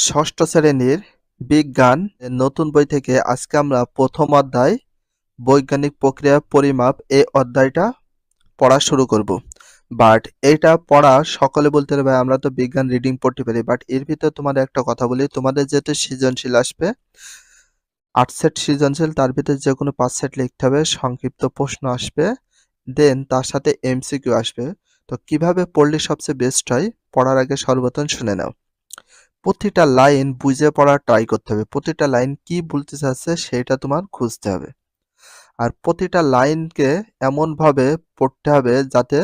ষষ্ঠ শ্রেণীর বিজ্ঞান নতুন বই থেকে আজকে আমরা প্রথম অধ্যায় বৈজ্ঞানিক প্রক্রিয়া পরিমাপ এই অধ্যায়টা পড়া শুরু করব। বাট এইটা পড়া সকলে বলতে পারে আমরা তো বিজ্ঞান রিডিং পড়তে পারি, বাট এর ভিতরে তোমাদের একটা কথা বলি, তোমাদের যেহেতু সৃজনশীল আসবে ৮ সেট সৃজনশীল, তার ভিতরে যে কোনো ৫ সেট লিখতে হবে, সংক্ষিপ্ত প্রশ্ন আসবে, দেন তার সাথে এমসিকিউ আসবে। তো কিভাবে পড়লে সবচেয়ে বেস্ট হয়, পড়ার আগে সর্বপ্রথম শুনে নাও। প্রতিটা লাইন বুঝে পড়ার ট্রাই করতে হবে। প্রতিটা লাইন কি বলতে চাচ্ছে সেটা তোমার খুঁজতে হবে। আর প্রতিটা লাইনকে এমনভাবে পড়তে হবে যাতে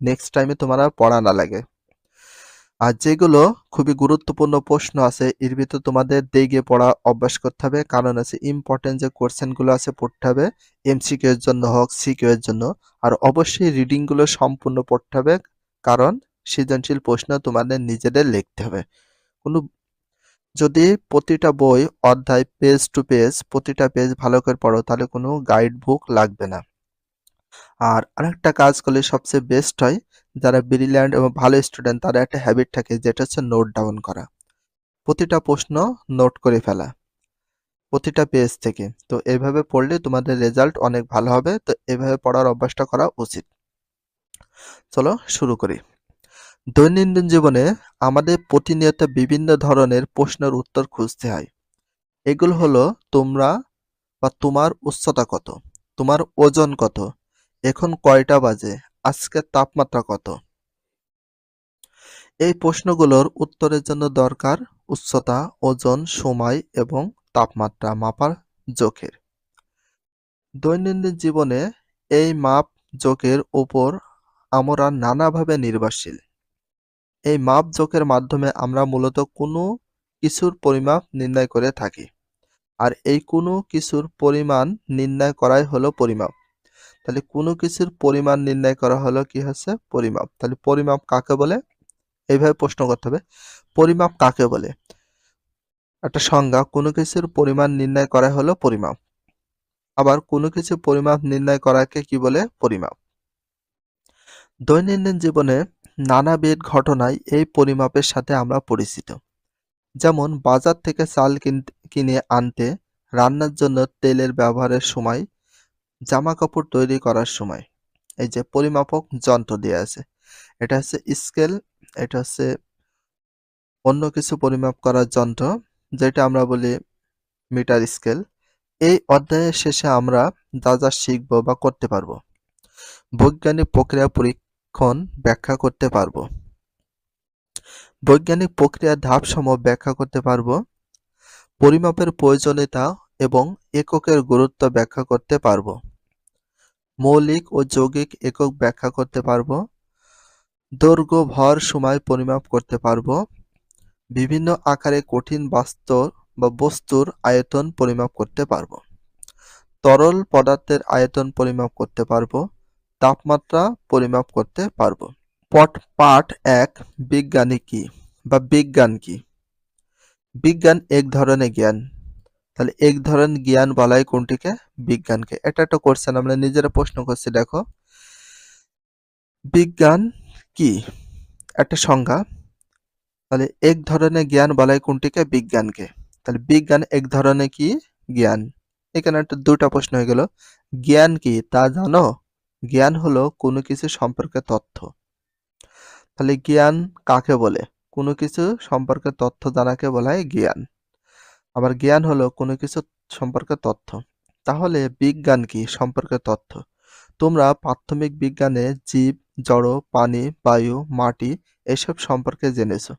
নেক্সট টাইমে তোমার আর পড়া না লাগে। আর যেগুলো খুবই গুরুত্বপূর্ণ প্রশ্ন আছে এর ভিতর তোমাদের দেখে পড়া অভ্যাস করতে হবে, কারণ আছে ইম্পর্টেন্ট যে কোশ্চেনগুলো আছে পড়তে হবে, এমসিকিউ এর জন্য হোক সিকিউ এর জন্য। আর অবশ্যই রিডিংগুলো সম্পূর্ণ পড়তে হবে, কারণ সৃজনশীল প্রশ্ন তোমাদের নিজেদের লিখতে হবে। কোনো যদি প্রতিটা বই অধ্যায় পেজ টু পেজ প্রতিটা পেজ ভালো করে পড়ো তাহলে কোনো গাইড বুক লাগবে না। আর আরেকটা কাজ করলে সবচেয়ে বেস্ট হয়, যারা ব্রিলিয়ান্ট এবং ভালো স্টুডেন্ট তারা একটা হ্যাবিট থাকে যেটা হচ্ছে নোট ডাউন করা, প্রতিটা প্রশ্ন নোট করে ফেলা প্রতিটা পেজ থেকে। তো এইভাবে পড়লে তোমাদের রেজাল্ট অনেক ভালো হবে। তো এইভাবে পড়ার অভ্যাসটা করা উচিত। চলো শুরু করি। দৈনন্দিন জীবনে আমাদের প্রতিনিয়ত বিভিন্ন ধরনের প্রশ্নের উত্তর খুঁজতে হয়। এগুলো হলো তোমরা বা তোমার উচ্চতা কত, তোমার ওজন কত, এখন কয়টা বাজে, আজকের তাপমাত্রা কত। এই প্রশ্নগুলোর উত্তরের জন্য দরকার উচ্চতা, ওজন, সময় এবং তাপমাত্রা মাপার জোকের। দৈনন্দিন জীবনে এই মাপ জোকের উপর আমরা নানাভাবে নির্ভরশীল। এই মাপ জোকের মাধ্যমে আমরা মূলত কোনো কিছুর পরিমাপ নির্ণয় করে থাকি। আর এই কোনো কিছুর পরিমাণ নির্ণয় করাই হলো পরিমাপ। তাহলে কোনো কিছুর পরিমাণ নির্ণয় করা হলো কি হচ্ছে পরিমাপ। তাহলে পরিমাপ কাকে বলে, এইভাবে প্রশ্ন করতে হবে, পরিমাপ কাকে বলে। একটা সংজ্ঞা, কোনো কিছুর পরিমাণ নির্ণয় করা হলো পরিমাপ। আবার কোনো কিছু পরিমাপ নির্ণয় করাকে কি বলে পরিমাপ। দৈনন্দিন জীবনে নানাবিধ ঘটনায় এই পরিমাপের সাথে আমরা পরিচিত। যেমন বাজার থেকে চাল কিনে আনতে, রান্নার জন্য তেলের ব্যবহারের সময়, জামা কাপড় তৈরি করার সময়। এই যে পরিমাপক যন্ত্র দেয়া আছে, এটা হচ্ছে স্কেল, এটা হচ্ছে অন্য কিছু পরিমাপ করার যন্ত্র যেটা আমরা বলি মিটার স্কেল। এই অধ্যায়ের শেষে আমরা যা যা শিখবো বা করতে পারবো, বৈজ্ঞানিক প্রক্রিয়া পরীক্ষণ ব্যাখ্যা করতে পারবো, বৈজ্ঞানিক প্রক্রিয়ার ধাপসমূহ ব্যাখ্যা করতে পারবো, পরিমাপের প্রয়োজনীয়তা এবং এককের গুরুত্ব ব্যাখ্যা করতে পারবো, মৌলিক ও যৌগিক একক ব্যাখ্যা করতে পারবো, দৈর্ঘ্য, ভর, সময় পরিমাপ করতে পারবো, বিভিন্ন আকারে কঠিন বস্তুর আয়তন পরিমাপ করতে পারবো, তরল পদার্থের আয়তন পরিমাপ করতে পারবো, তাপমাত্রা পরিমাপ করতে পারবো। পাঠ ১, বিজ্ঞানী কি বা বিজ্ঞান কি। বিজ্ঞান এক ধরনের জ্ঞান। তাহলে এক ধরনের জ্ঞান বলা হয় কোনটিকে, বিজ্ঞানকে। এটা একটা কোশ্চেন আমরা নিজেরা প্রশ্ন করছি, দেখো বিজ্ঞান কি, একটা সংজ্ঞা। তাহলে এক ধরনের জ্ঞান বলা হয় কোনটিকে, বিজ্ঞানকে। তাহলে বিজ্ঞান এক ধরনের কি জ্ঞান। এখানে একটা দুটা প্রশ্ন হয়ে গেল। জ্ঞান কি তা জানো? জ্ঞান হলো কোনো কিছু সম্পর্কে তথ্য। তাহলে জ্ঞান কাকে বলে? কোনো কিছু সম্পর্কে তথ্য জানাকে বলা হয় জ্ঞান। আবার জ্ঞান হলো কোনো কিছু সম্পর্কে তথ্য। তাহলে বিজ্ঞান কি সম্পর্কে তথ্য। তোমরা প্রাথমিক বিজ্ঞানে জীব, জড়, পানি, বায়ু, মাটি এসব সম্পর্কে জেনেছো।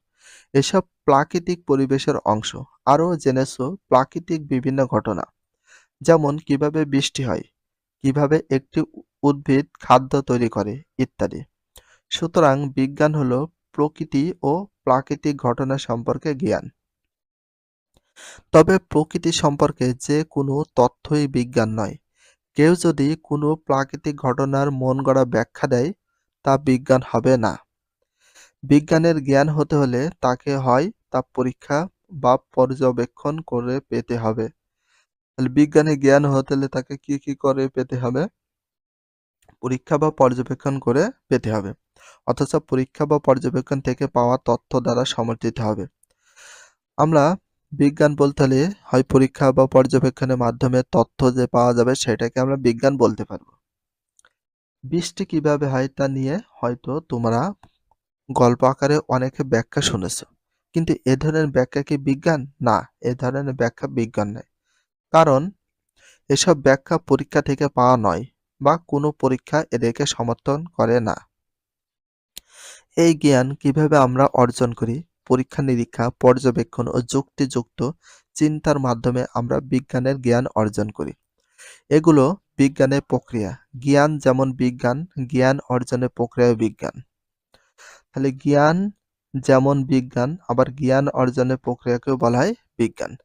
এসব প্রাকৃতিক পরিবেশের অংশ। আরও জেনেছো প্রাকৃতিক বিভিন্ন ঘটনা, যেমন কিভাবে বৃষ্টি হয়, কিভাবে একটি উদ্ভিদ খাদ্য তৈরি করে ইত্যাদি। সুতরাং বিজ্ঞান হলো প্রকৃতি ও প্রাকৃতিক ঘটনা সম্পর্কে জ্ঞান। তবে প্রকৃতি সম্পর্কে যে কোনো তথ্যই বিজ্ঞান নয়। কেউ যদি কোনো প্রাকৃতিক ঘটনার মনগড়া ব্যাখ্যা দেয় তা বিজ্ঞান হবে না। বিজ্ঞানের জ্ঞান হতে হলে তাকে হয় তা পরীক্ষা বা পর্যবেক্ষণ করে পেতে হবে। তাহলে বিজ্ঞানের জ্ঞান হতে হলে তাকে কি করে পেতে হবে, পরীক্ষা বা পর্যবেক্ষণ করে পেতে হবে, অথচ পরীক্ষা বা পর্যবেক্ষণ থেকে পাওয়া তথ্য দ্বারা সমর্থিত হবে। আমরা বিজ্ঞান বলতে হলে হয় পরীক্ষা বা পর্যবেক্ষণের মাধ্যমে তথ্য যে পাওয়া যাবে সেটাকে আমরা বিজ্ঞান বলতে পারবো। বৃষ্টি কিভাবে হয় তা নিয়ে হয়তো তোমরা গল্প আকারে অনেকে ব্যাখ্যা শুনেছো, কিন্তু এ ধরনের ব্যাখ্যা কি বিজ্ঞান? না, এ ধরনের ব্যাখ্যা বিজ্ঞান নয়। কারণ এসব ব্যাখ্যা পরীক্ষা থেকে পাওয়া নয় বা কোনো পরীক্ষা এদেরকে সমর্থন করে না। এই জ্ঞান কিভাবে আমরা অর্জন করি? পরীক্ষা-নিরীক্ষা, পর্যবেক্ষণ ও যুক্তিযুক্ত চিন্তার মাধ্যমে আমরা বিজ্ঞানের জ্ঞান অর্জন করি। এগুলো বিজ্ঞানের প্রক্রিয়া। জ্ঞান যেমন বিজ্ঞান, জ্ঞান অর্জনের প্রক্রিয়াও বিজ্ঞান। তাহলে জ্ঞান যেমন বিজ্ঞান, আবার জ্ঞান অর্জনের প্রক্রিয়াকেও বলা হয় বিজ্ঞান।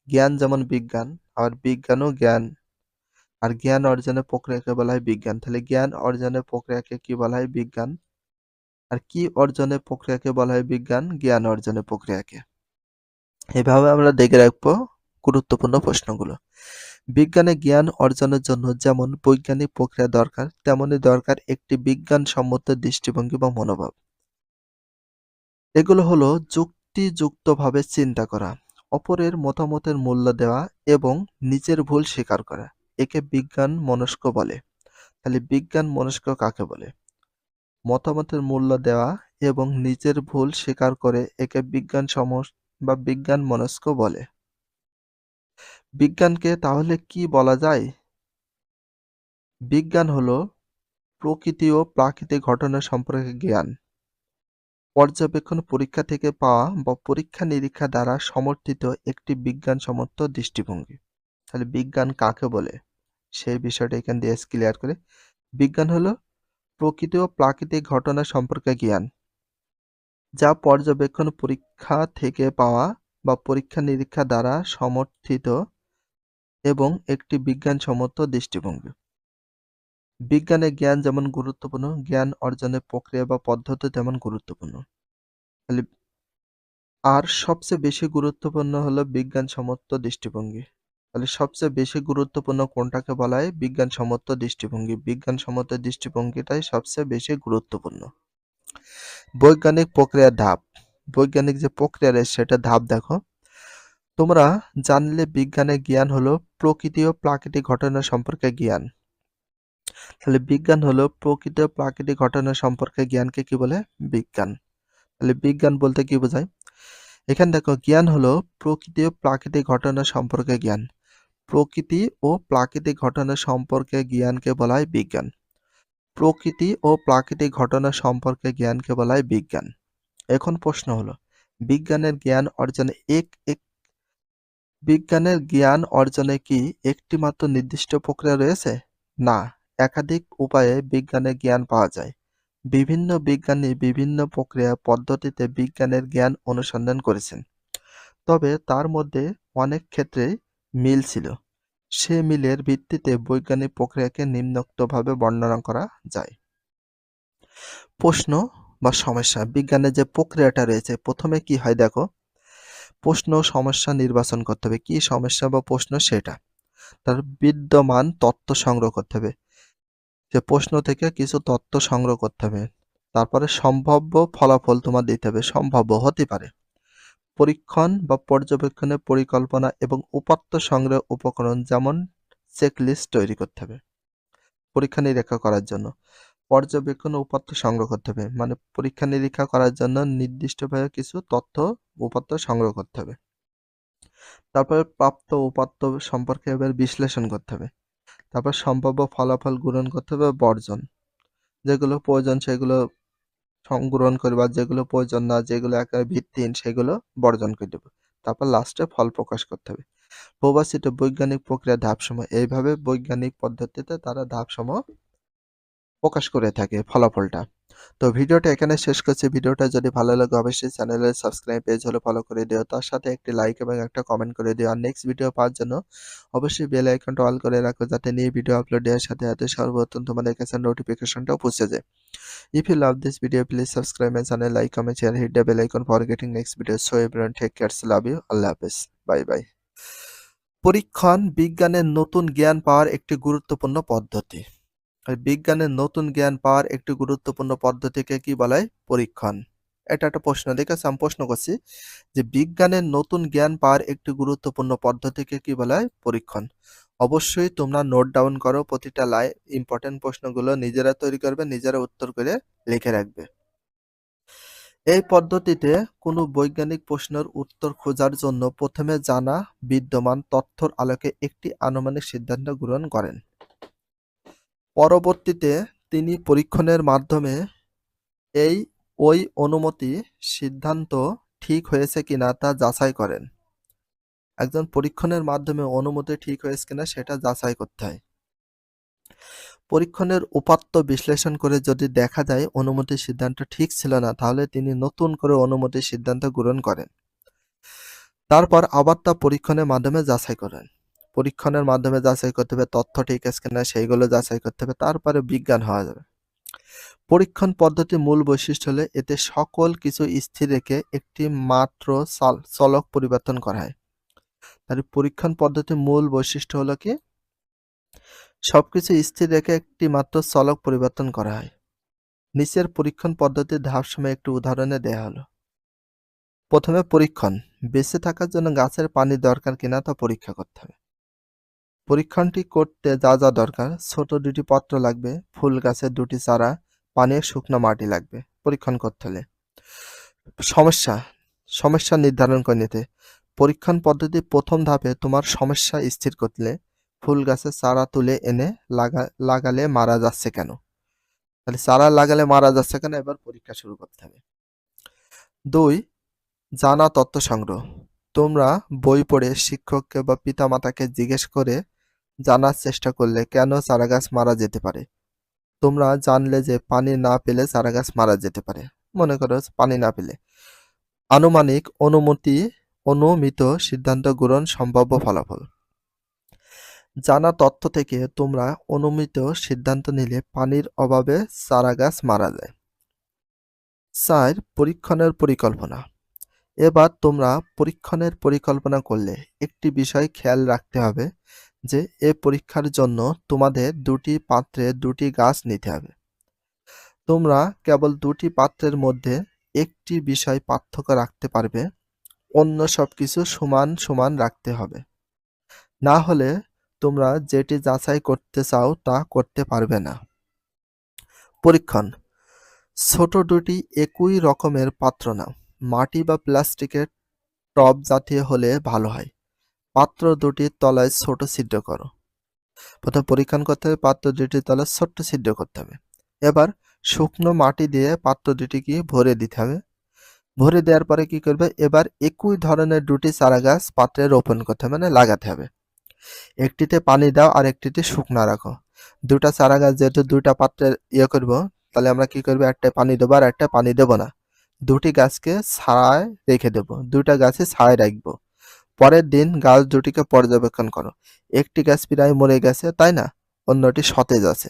জ্ঞান যেমন বিজ্ঞান, আবার বিজ্ঞানও জ্ঞান, আর জ্ঞান অর্জনের প্রক্রিয়াকে বলা হয় বিজ্ঞান। তাহলে জ্ঞান অর্জনের প্রক্রিয়াকে কি বলা হয়? বিজ্ঞান। আর কি অর্জনের প্রক্রিয়াকে বলা হয় বিজ্ঞান? জ্ঞান অর্জনের প্রক্রিয়াকে। এভাবে আমরা দেখে রাখবো গুরুত্বপূর্ণ প্রশ্নগুলো। বিজ্ঞানে জ্ঞান অর্জনের জন্য যেমন বৈজ্ঞানিক প্রক্রিয়া দরকার, তেমনি দরকার একটি বিজ্ঞানসম্মত দৃষ্টিভঙ্গি বা মনোভাব। এগুলো হলো যুক্তিযুক্তভাবে চিন্তা করা, অপরের মতামতের মূল্য দেওয়া এবং নিজের ভুল স্বীকার করা। একে বিজ্ঞান মনস্ক বলে। তাহলে বিজ্ঞান মনস্ক কাকে বলে? মতামতের মূল্য দেওয়া এবং নিজের ভুল স্বীকার করে একে বিজ্ঞান মনস্ক বলে। বিজ্ঞানকে তাহলে কি বলা যায়? বিজ্ঞান হলো প্রকৃতি ও প্রাকৃতিক ঘটনা সম্পর্কে জ্ঞান, পর্যবেক্ষণ, পরীক্ষা থেকে পাওয়া বা পরীক্ষা-নিরীক্ষা দ্বারা সমর্থিত একটি বিজ্ঞানসম্মত দৃষ্টিভঙ্গি। তাহলে বিজ্ঞান কাকে বলে? সেই বিষয়টা এখান দিয়ে ক্লিয়ার করে। বিজ্ঞান হলো প্রকৃতি ও প্রাকৃতিক ঘটনা সম্পর্কে জ্ঞান, যা পর্যবেক্ষণ, পরীক্ষা থেকে পাওয়া বা পরীক্ষা-নিরীক্ষা দ্বারা সমর্থিত এবং একটি বিজ্ঞানসম্মত দৃষ্টিভঙ্গি। বিজ্ঞানে জ্ঞান যেমন গুরুত্বপূর্ণ, জ্ঞান অর্জনের প্রক্রিয়া বা পদ্ধতি তেমন গুরুত্বপূর্ণ। তাহলে আর সবচেয়ে বেশি গুরুত্বপূর্ণ হলো বিজ্ঞানসম্মত দৃষ্টিভঙ্গি। তাহলে সবচেয়ে বেশি গুরুত্বপূর্ণ কোনটাকে বলা হয়? বিজ্ঞানসম্মত দৃষ্টিভঙ্গি। বিজ্ঞানসম্মত দৃষ্টিভঙ্গিটাই সবচেয়ে বেশি গুরুত্বপূর্ণ। বৈজ্ঞানিক প্রক্রিয়ার ধাপ। বৈজ্ঞানিক যে প্রক্রিয়া রয়েছে সেটা ধাপ দেখো। তোমরা জানলে বিজ্ঞানের জ্ঞান হলো প্রকৃতি ও প্রাকৃতিক ঘটনা সম্পর্কে জ্ঞান। তাহলে বিজ্ঞান হলো প্রকৃতি ও প্রাকৃতিক ঘটনা সম্পর্কে জ্ঞানকে কি বলে? বিজ্ঞান। তাহলে বিজ্ঞান বলতে কি বোঝায়? এখানে দেখো, জ্ঞান হলো প্রকৃতি ও প্রাকৃতিক ঘটনা সম্পর্কে জ্ঞান। প্রকৃতি ও প্রাকৃতিক ঘটনা সম্পর্কে জ্ঞানকে বলা হয় বিজ্ঞান। প্রকৃতি ও প্রাকৃতিক ঘটনা সম্পর্কে জ্ঞানকে বলা হয় বিজ্ঞান। এখন প্রশ্ন হলো, বিজ্ঞানের জ্ঞান অর্জনে বিজ্ঞানের জ্ঞান অর্জনে কি একটি মাত্র নির্দিষ্ট প্রক্রিয়া রয়েছে? না, একাধিক উপায়ে বিজ্ঞানের জ্ঞান পাওয়া যায়। বিভিন্ন বিজ্ঞানী বিভিন্ন প্রক্রিয়া পদ্ধতিতে বিজ্ঞানের জ্ঞান অনুসন্ধান করেছেন, তবে তার মধ্যে অনেক ক্ষেত্রেই মিল ছিল। সে মিলের ভিত্তিতে বৈজ্ঞানিক প্রক্রিয়াকে নিম্নোক্তভাবে বর্ণনা করা যায়। প্রশ্ন বা সমস্যা। বিজ্ঞানের যে প্রক্রিয়াটা রয়েছে, প্রথমে কি হয় দেখো, প্রশ্ন ও সমস্যা নির্বাচন করতে হবে। কি সমস্যা বা প্রশ্ন সেটা। তার বিদ্যমান তথ্য সংগ্রহ করতে হবে। যে প্রশ্ন থেকে কিছু তথ্য সংগ্রহ করতে হবে। তারপরে সম্ভাব্য ফলাফল তোমার দিতে হবে। সম্ভাব্য হতে পারে। পরীক্ষণ বা পর্যবেক্ষণের পরিকল্পনা এবং উপাত্ত সংগ্রহ উপকরণ যেমন চেকলিস্ট তৈরি করতে হবে পরীক্ষা-নিরীক্ষা করার জন্য। পর্যবেক্ষণ ও উপাত্ত সংগ্রহ করতে হবে, মানে পরীক্ষা-নিরীক্ষা করার জন্য নির্দিষ্টভাবে কিছু তথ্য উপাত্ত সংগ্রহ করতে হবে। তারপরে প্রাপ্ত উপাত্ত সম্পর্কে এবার বিশ্লেষণ করতে হবে। তারপর সম্ভাব্য ফলাফল গ্রহণ করতে হবে, বর্জন। যেগুলো প্রয়োজন সেগুলো গ্রহণ করবে, আর যেগুলো প্রয়োজন না, যেগুলো একেবারে ভিত্তিহীন সেগুলো বর্জন করে দেবে। তারপর লাস্টে ফল প্রকাশ করতে হবে। প্রবাচিত বৈজ্ঞানিক প্রক্রিয়া ধাপসমূহ। এইভাবে বৈজ্ঞানিক পদ্ধতিতে তারা ধাপসমূহ প্রকাশ করে থাকে ফলাফলটা। তো ভিডিওটা এখানে শেষ করছি। ভিডিওটা যদি ভালো লাগে অবশ্যই চ্যানেলের সাবস্ক্রাইব, পেজ হলে ফলো করে দিও। তার সাথে একটি লাইক এবং একটা কমেন্ট করে দিও। আর নেক্সট ভিডিও পাওয়ার জন্য অবশ্যই বেল আইকনটা অল করে রাখো, যাতে নিউ ভিডিও আপলোড দেওয়ার সাথে সাথে সর্বপ্রথম তোমাদের কাছে নোটিফিকেশনটাও পৌঁছে যায়। If you love this video, please subscribe my channel, like, comment, share, hit the bell icon for getting next video. So everyone take care. Love you. Allah Hafiz. Bye bye. পরীক্ষণ বিজ্ঞানের নতুন জ্ঞান পাওয়ার একটি গুরুত্বপূর্ণ পদ্ধতি। আর বিজ্ঞানের নতুন জ্ঞান পাওয়ার একটি গুরুত্বপূর্ণ পদ্ধতিকে কি বলা হয়? পরীক্ষণ। এটা একটা প্রশ্ন, ঠিক আছে? আমি প্রশ্ন করছি যে বিজ্ঞানের নতুন জ্ঞান পাওয়ার একটি গুরুত্বপূর্ণ পদ্ধতিকে কি বলা হয়? পরীক্ষণ। অবশ্যই তোমরা নোট ডাউন করো, প্রতিটা ইম্পর্টেন্ট প্রশ্নগুলো নিজেরা তৈরি করবে, নিজেরা উত্তর করে লিখে রাখবে। এই পদ্ধতিতে কোনো বৈজ্ঞানিক প্রশ্নের উত্তর খোঁজার জন্য প্রথমে জানা বিদ্যমান তথ্যের আলোকে একটি আনুমানিক সিদ্ধান্ত গ্রহণ করেন। পরবর্তীতে তিনি পরীক্ষণের মাধ্যমে ওই অনুমতি সিদ্ধান্ত ঠিক হয়েছে কিনা তা যাচাই করেন। একজন পরীক্ষণের মাধ্যমে অনুমতি ঠিক হয়েছে কিনা সেটা যাচাই করতে হয়। পরীক্ষণের উপাত্ত বিশ্লেষণ করে যদি দেখা যায় অনুমতির সিদ্ধান্ত ঠিক ছিল না, তাহলে তিনি নতুন করে অনুমতির সিদ্ধান্ত গ্রহণ করেন। তারপর আবার তা পরীক্ষণের মাধ্যমে যাচাই করেন। পরীক্ষণের মাধ্যমে যাচাই করতে হবে তথ্য ঠিক আছে কিনা, সেইগুলো যাচাই করতে হবে, তারপরে বিজ্ঞান হওয়া যাবে। পরীক্ষণ পদ্ধতির মূল বৈশিষ্ট্য হলে এতে সকল কিছু স্থির রেখে একটি মাত্র চলক পরিবর্তন করা হয়। তাহলে পরীক্ষণ পদ্ধতির মূল বৈশিষ্ট্য হলো কি? সবকিছু স্থির রেখে একটি মাত্র চলক পরিবর্তন করা হয়। নিচের পরীক্ষণ পদ্ধতির ধাপসমূহ একটি উদাহরণে দেয়া হলো। প্রথমে পরীক্ষণ, বেঁচে থাকার জন্য গাছের পানি দরকার কিনা তা পরীক্ষা করতে হবে। পরীক্ষণটি করতে যা যা দরকার: ছোট 2টি পত্র লাগবে, ফুল গাছের 2টি চারা, পানি, শুকনো মাটি লাগবে পরীক্ষণ করতে হলে। সমস্যা নির্ধারণ করে নিতে। পরীক্ষণ পদ্ধতির প্রথম ধাপে তোমার সমস্যা স্থির করলে ফুল গাছের চারা তুলে এনে লাগালে মারা যাচ্ছে কেন? তাহলে চারা লাগালে মারা যাচ্ছে কেন, এবার পরীক্ষা শুরু করতে হবে। 2. জানা তথ্য সংগ্রহ। তোমরা বই পড়ে শিক্ষককে বা পিতামাতাকে জিজ্ঞেস করে জানার চেষ্টা করলে কেন চারাগাছ মারা যেতে পারে। তোমরা জানলে যে পানি না পেলে চারাগাছ মারা যেতে পারে। মনে করো পানি না পেলে। অনুমিত সিদ্ধান্ত গ্রহণ সম্ভাব্য ফলাফল। জানা তথ্য থেকে তোমরা অনুমিত সিদ্ধান্ত নিলে পানির অভাবে চারাগাছ মারা যায়। 4. পরীক্ষণের পরিকল্পনা। এবার তোমরা পরীক্ষণের পরিকল্পনা করলে একটি বিষয় খেয়াল রাখতে হবে যে এ পরীক্ষার জন্য তোমাদের 2টি পাত্রে 2টি গাছ নিতে হবে। তোমরা কেবল 2টি পাত্রের মধ্যে একটি বিষয় পার্থক্য রাখতে পারবে, অন্য সবকিছু সমান সমান রাখতে হবে। না হলে তোমরা যেটি যাচাই করতে চাও তা করতে পারবে না। পরীক্ষণ: ছোট 2টি একই রকমের পাত্র নাও। মাটি বা প্লাস্টিকের টব জাতীয় হলে ভালো হয়। পাত্র 2টির তলায় ছোট ছিদ্র করো। প্রথম পরীক্ষণ করতে হবে, পাত্র 2টির তলায় ছোট্ট ছিদ্র করতে হবে। এবার শুকনো মাটি দিয়ে পাত্র 2টিকে ভরে দিতে হবে। ভরে দেওয়ার পরে কি করবে? এবার একই ধরনের 2টি চারাগাছ পাত্রে রোপণ করতে হবে, মানে লাগাতে হবে। একটিতে পানি দাও আর একটিতে শুকনো রাখো। 2টা চারাগাছ যেহেতু 2টা পাত্রে করব, তাহলে আমরা কি করবো? একটায় পানি দেবো আর একটা পানি দেবো না। 2টি গাছকে ছায়ায় রেখে দেবো, 2টা গাছে ছায়ায় রাখবো। পরের দিন গাছ 2টিকে পর্যবেক্ষণ করো। একটি গাছ প্রায় মরে গেছে, তাই না? অন্যটি সতেজ আছে।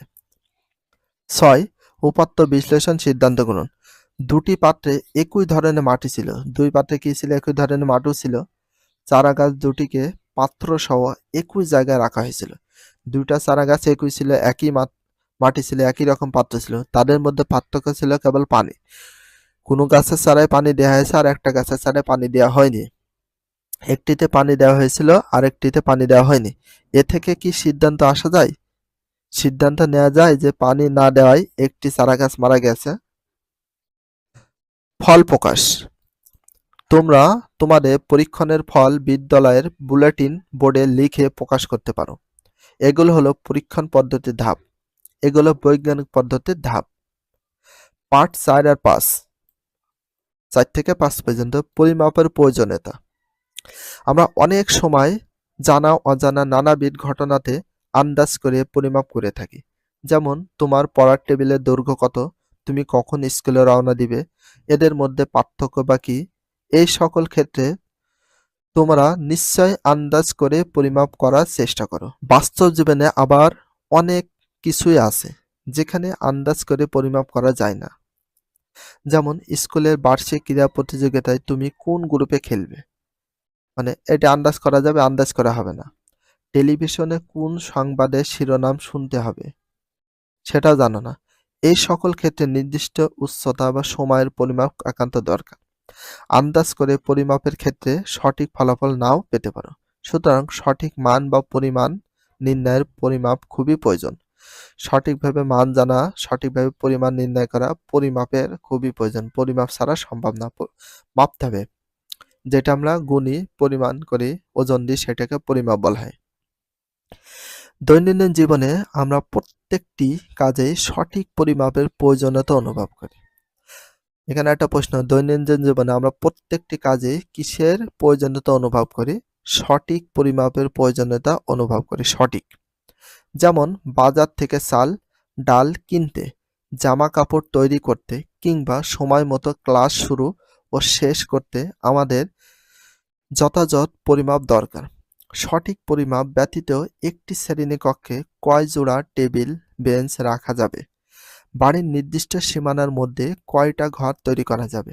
6. উপাত্ত বিশ্লেষণ সিদ্ধান্ত গ্রহণ। 2টি পাত্রে একই ধরনের মাটি ছিল। 2 পাত্রে কি ছিল? একই ধরনের মাটিও ছিল। চারা গাছ 2টিকে পাত্র সহ একই জায়গায় রাখা হয়েছিল। 2টা চারা গাছ একই ছিল, একই মাটি ছিল, একই রকম পাত্র ছিল। তাদের মধ্যে পার্থক্য ছিল কেবল পানি। কোনো গাছের চারায় পানি দেওয়া হয়েছে আর একটা গাছের চারায় পানি দেওয়া হয়নি। একটিতে পানি দেওয়া হয়েছিল আর একটিতে পানি দেওয়া হয়নি। এ থেকে কি সিদ্ধান্ত আসা যায়? সিদ্ধান্ত নেওয়া যায় যে পানি না দেওয়ায় একটি চারাগাছ মারা গেছে। ফল প্রকাশ। তোমরা তোমাদের পরীক্ষণের ফল বিদ্যালয়ের বুলেটিন বোর্ডে লিখে প্রকাশ করতে পারো। এগুলো হলো পরীক্ষণ পদ্ধতির ধাপ, এগুলো বৈজ্ঞানিক পদ্ধতির ধাপ। পার্ট 4 আর 5, 4 থেকে 5 পর্যন্ত পরিমাপের প্রয়োজনীয়তা। আমরা অনেক সময় জানা অজানা নানাবিধ ঘটনাতে আন্দাজ করে পরিমাপ করে থাকি। যেমন তোমার পড়ার টেবিলের দৈর্ঘ্য কত, তুমি কখন স্কুলে রওনা দিবে, এদের মধ্যে পার্থক্য বা কি? এই সকল ক্ষেত্রে তোমরা নিশ্চয় আন্দাজ করে পরিমাপ করার চেষ্টা করো। বাস্তব জীবনে আবার অনেক কিছুই আছে যেখানে আন্দাজ করে পরিমাপ করা যায় না। যেমন স্কুলের বার্ষিক ক্রীড়া প্রতিযোগিতায় তুমি কোন গ্রুপে খেলবে, মানে এটা আন্দাজ করা যাবে, আন্দাজ করা হবে না। টেলিভিশনে কোন সংবাদের শিরোনাম শুনতে হবে সেটাও জানো না। এই সকল ক্ষেত্রে নির্দিষ্ট উচ্চতা বা সময়ের পরিমাপ একান্ত দরকার। আন্দাজ করে পরিমাপের ক্ষেত্রে সঠিক ফলাফল নাও পেতে পারো। সুতরাং সঠিক মান বা পরিমাণ নির্ণয়ের পরিমাপ খুবই প্রয়োজন। সঠিকভাবে মান জানা, সঠিকভাবে পরিমাণ নির্ণয় করা পরিমাপের খুবই প্রয়োজন। পরিমাপ ছাড়া সম্ভব না। মাপতে হবে। যেটা আমরা গুণি, পরিমাণ করি, ওজন দিই সেটাকে পরিমাপ বলা হয়। দৈনন্দিন জীবনে আমরা প্রত্যেকটি কাজে সঠিক পরিমাপের প্রয়োজনীয়তা অনুভব করি। এখানে একটা প্রশ্ন, দৈনন্দিন জীবনে আমরা প্রত্যেকটি কাজে কিসের প্রয়োজনীয়তা অনুভব করি? সঠিক পরিমাপের প্রয়োজনীয়তা অনুভব করি। সঠিক। যেমন বাজার থেকে চাল, ডাল কিনতে, জামা কাপড় তৈরি করতে কিংবা সময় মতো ক্লাস শুরু ও শেষ করতে আমাদের যথাযথ পরিমাপ দরকার। সঠিক পরিমাপ ব্যতীত একটি শ্রেণীকক্ষে কয় জোড়া টেবিল, বেঞ্চ রাখা যাবে? বাড়ির নির্দিষ্ট সীমানার মধ্যে কয়টা ঘর তৈরি করা যাবে?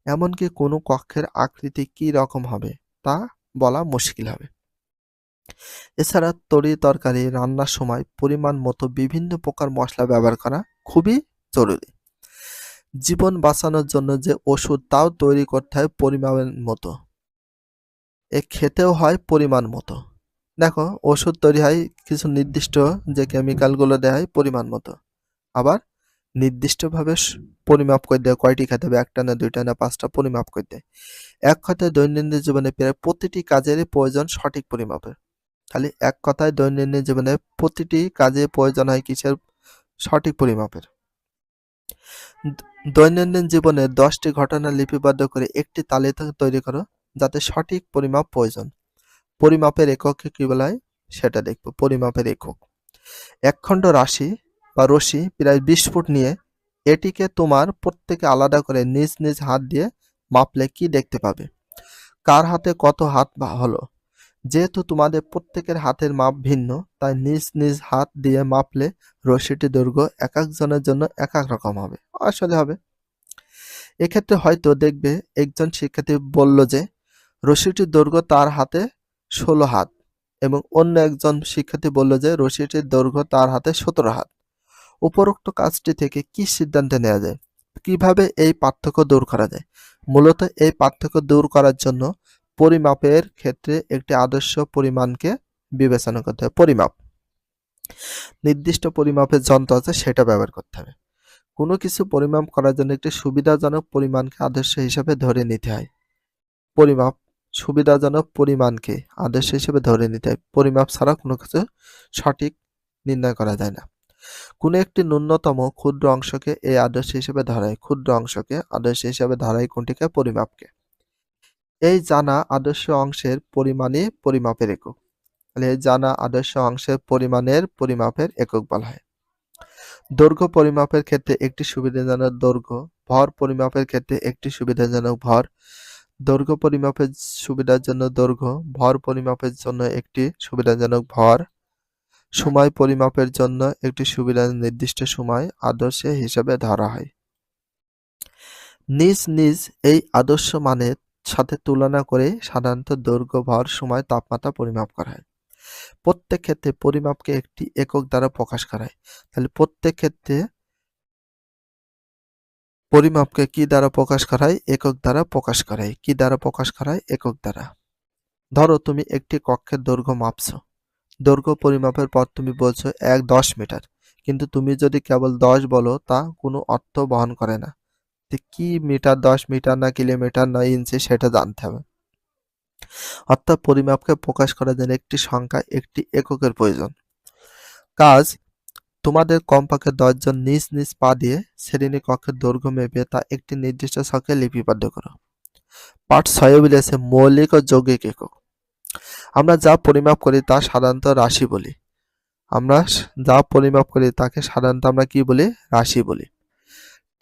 এমনকি কোনো কক্ষের আকৃতি কী রকম হবে তা বলা মুশকিল হবে। এছাড়া তরি-তরকারি রান্নার সময় পরিমাণ মতো বিভিন্ন প্রকার মশলা ব্যবহার করা খুবই জরুরি। জীবন বাঁচানোর জন্য যে ওষুধ তাও তৈরি করতে হয় পরিমাণের মতো। খেতেও হয় পরিমাণ মতো। দেখো, ওষুধ তৈরি হয় কিছু নির্দিষ্ট যে কেমিক্যালগুলো দেওয়া হয় পরিমাণ মতো। আবার নির্দিষ্টভাবে পরিমাপ করে দেয় কয়টি খেতে হবে, 1টা না 2টা না 5টা পরিমাপ করে দেয়। এক কথায় দৈনন্দিন জীবনে প্রায় প্রতিটি কাজেরই প্রয়োজন সঠিক পরিমাপের। খালি এক কথায় দৈনন্দিন জীবনে প্রতিটি কাজে প্রয়োজন হয় কিসের? সঠিক পরিমাপের। দৈনন্দিন জীবনে 10টি ঘটনা লিপিবদ্ধ করে একটি তালিকা তৈরি করো যাতে সঠিক পরিমাপ প্রয়োজন। পরিমাপের এককে কি বলা হয় সেটা দেখব। পরিমাপের একক। একখণ্ড রাশি বা রশি প্রায় 20 ফুট নিয়ে এটিকে তোমার প্রত্যেকে আলাদা করে নিজ নিজ হাত দিয়ে মাপলে কি দেখতে পাবে? কার হাতে কত হাত হলো? যেহেতু তোমাদের প্রত্যেকের হাতের মাপ ভিন্ন, তাই নিজ নিজ হাত দিয়ে মাপলে রশিটির দৈর্ঘ্য এক একজনের জন্য এক এক রকম হবে। আসলে হবে। এক্ষেত্রে হয়তো দেখবে একজন শিক্ষার্থী বলল যে রশিটির দৈর্ঘ্য তার হাতে 16 হাত এবং অন্য একজন শিক্ষার্থী বলল যে রশিটির দৈর্ঘ্য তার হাতে 17 হাত। উপরোক্ত কাজটি থেকে কি সিদ্ধান্ত নেওয়া যায়? কিভাবে এই পার্থক্য দূর করা যায়? মূলত এই পার্থক্য দূর করার জন্য পরিমাপের ক্ষেত্রে একটি আদর্শ পরিমাণকে বিবেচনা করতে হবে। পরিমাপ, নির্দিষ্ট পরিমাপের যন্ত্র আছে সেটা ব্যবহার করতে হবে। কোনো কিছু পরিমাপ করার জন্য একটি সুবিধাজনক পরিমাণকে আদর্শ হিসাবে ধরে নিতে হয়। পরিমাপ, সুবিধাজনক পরিমাণকে আদর্শ হিসেবে ধরে নিতে হয়। পরিমাপ ছাড়া কোনো কিছু সঠিক নির্ণয় করা যায় না। কোনো একটি ন্যূনতম ক্ষুদ্র অংশকে এই আদর্শ হিসেবে ধরায়। ক্ষুদ্র অংশকে আদর্শ হিসেবে ধরায় কোনটিকে? পরিমাপকে। এই জানা আদর্শ অংশের পরিমাণই পরিমাপের একক। তাহলে এই জানা আদর্শ অংশের পরিমাণের পরিমাপের একক বলা হয়। দৈর্ঘ্য পরিমাপের ক্ষেত্রে একটি সুবিধাজনক দৈর্ঘ্য, ভর পরিমাপের ক্ষেত্রে একটি সুবিধাজনক ভর, দৈর্ঘ্য পরিমাপের সুবিধার জন্য দৈর্ঘ্য, ভর পরিমাপের জন্য একটি সুবিধাজনক ভর, সময় পরিমাপের জন্য একটি নির্দিষ্ট সময় আদর্শ হিসাবে ধরা হয়। নিজ নিজ এই আদর্শ মানের সাথে তুলনা করে সাধারণত দৈর্ঘ্য, ভর, সময়, তাপমাত্রা পরিমাপ করা হয়। প্রত্যেক ক্ষেত্রে পরিমাপকে একটি একক দ্বারা প্রকাশ করা হয়। তাহলে প্রত্যেক ক্ষেত্রে পরিমাপকে কি দ্বারা প্রকাশ করা হয়? একক দ্বারা প্রকাশ করা হয়। কি দ্বারা প্রকাশ করা হয়? একক দ্বারা। ধরো তুমি একটি কক্ষের দৈর্ঘ্য মাপছো। দৈর্ঘ্য পরিমাপের পর তুমি বলছো 10 মিটার, কিন্তু তুমি যদি কেবল 10 বলো তা কোনো অর্থ বহন করে না। কি মিটার, 10 মিটার না কিলোমিটার না ইঞ্চি সেটা জানতে হবে। অর্থাৎ পরিমাপকে প্রকাশ করার জন্য একটি সংখ্যা, একটি এককের প্রয়োজন। কাজ, তোমাদের কমপক্ষে 10 জন নিজ নিজ পা দিয়ে শ্রেণীকক্ষের দৈর্ঘ্য মেপে তা একটি নির্দিষ্ট ছকে লিপিবদ্ধ করো। পাঠ 6 বলেছে মৌলিক ও যৌগিক একক। আমরা যা পরিমাপ করি তা সাধারণত রাশি বলি। আমরা যা পরিমাপ করি তাকে সাধারণত আমরা কি বলি? রাশি বলি।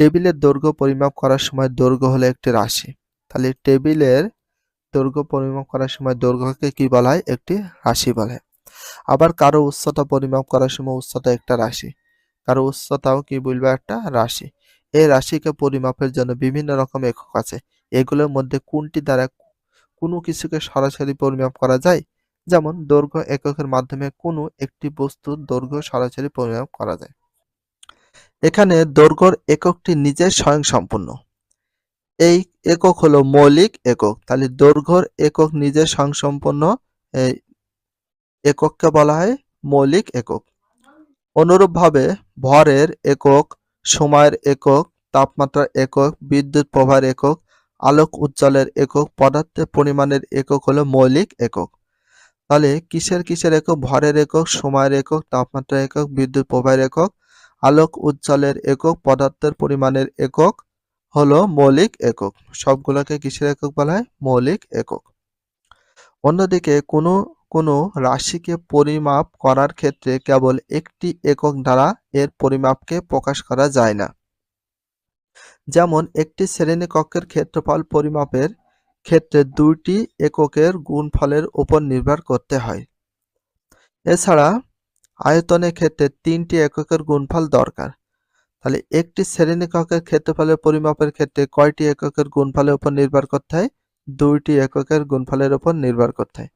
টেবিলের দৈর্ঘ্য পরিমাপ করার সময় দৈর্ঘ্য হলো একটি রাশি। তাহলে টেবিলের দৈর্ঘ্য পরিমাপ করার সময় দৈর্ঘ্যকে কি বলা হয়? একটি রাশি বলা হয়। আবার কারো উচ্চতা পরিমাপ করার সময় উচ্চতা একটা রাশি। কারো উচ্চতাও কি বলবো? একটা রাশি। এই রাশিকে পরিমাপের জন্য বিভিন্ন রকম একক আছে। এগুলোর মধ্যে কোনটি দ্বারা কোনো কিছুকে সরাসরি পরিমাপ করা যায়? যেমন দৈর্ঘ্য এককের মাধ্যমে কোনো একটি বস্তুর দৈর্ঘ্য সরাসরি পরিমাপ করা যায়। এখানে দৈর্ঘ্যর এককটি নিজে স্বয়ংসম্পূর্ণ। এই একক হলো মৌলিক একক। তাহলে দৈর্ঘ্যর একক নিজে স্বয়ংসম্পূর্ণ এই একককে বলা হয় মৌলিক একক। অনুরূপভাবে ভরের একক, সময়ের একক, তাপমাত্রার একক, বিদ্যুৎ প্রবাহের একক, আলোক উজ্জ্বলের একক, পদার্থের পরিমাণের একক হলো মৌলিক একক। তাহলে কিসের একক? ভরের একক, সময়ের একক, তাপমাত্রার একক, বিদ্যুৎ প্রবাহের একক, আলোক উজ্জ্বলের একক, পদার্থের পরিমাণের একক হলো মৌলিক একক। সবগুলোকে কিসের একক বলা হয়? মৌলিক একক। অন্যদিকে কোনো রাশিকে পরিমাপ করার ক্ষেত্রে কেবল একটি একক দ্বারা এর পরিমাপকে প্রকাশ করা যায় না। যেমন একটি শ্রেণীকক্ষের ক্ষেত্রফল পরিমাপের ক্ষেত্রে দুইটি এককের গুণফলের উপর নির্ভর করতে হয়। এছাড়া আয়তনের ক্ষেত্রে তিনটি এককের গুণফল দরকার। তাহলে একটি শ্রেণীকক্ষের ক্ষেত্রফলের পরিমাপের ক্ষেত্রে কয়টি এককের গুণফলের উপর নির্ভর করতে হয়? দুইটি এককের গুণফলের উপর নির্ভর করতে হয়।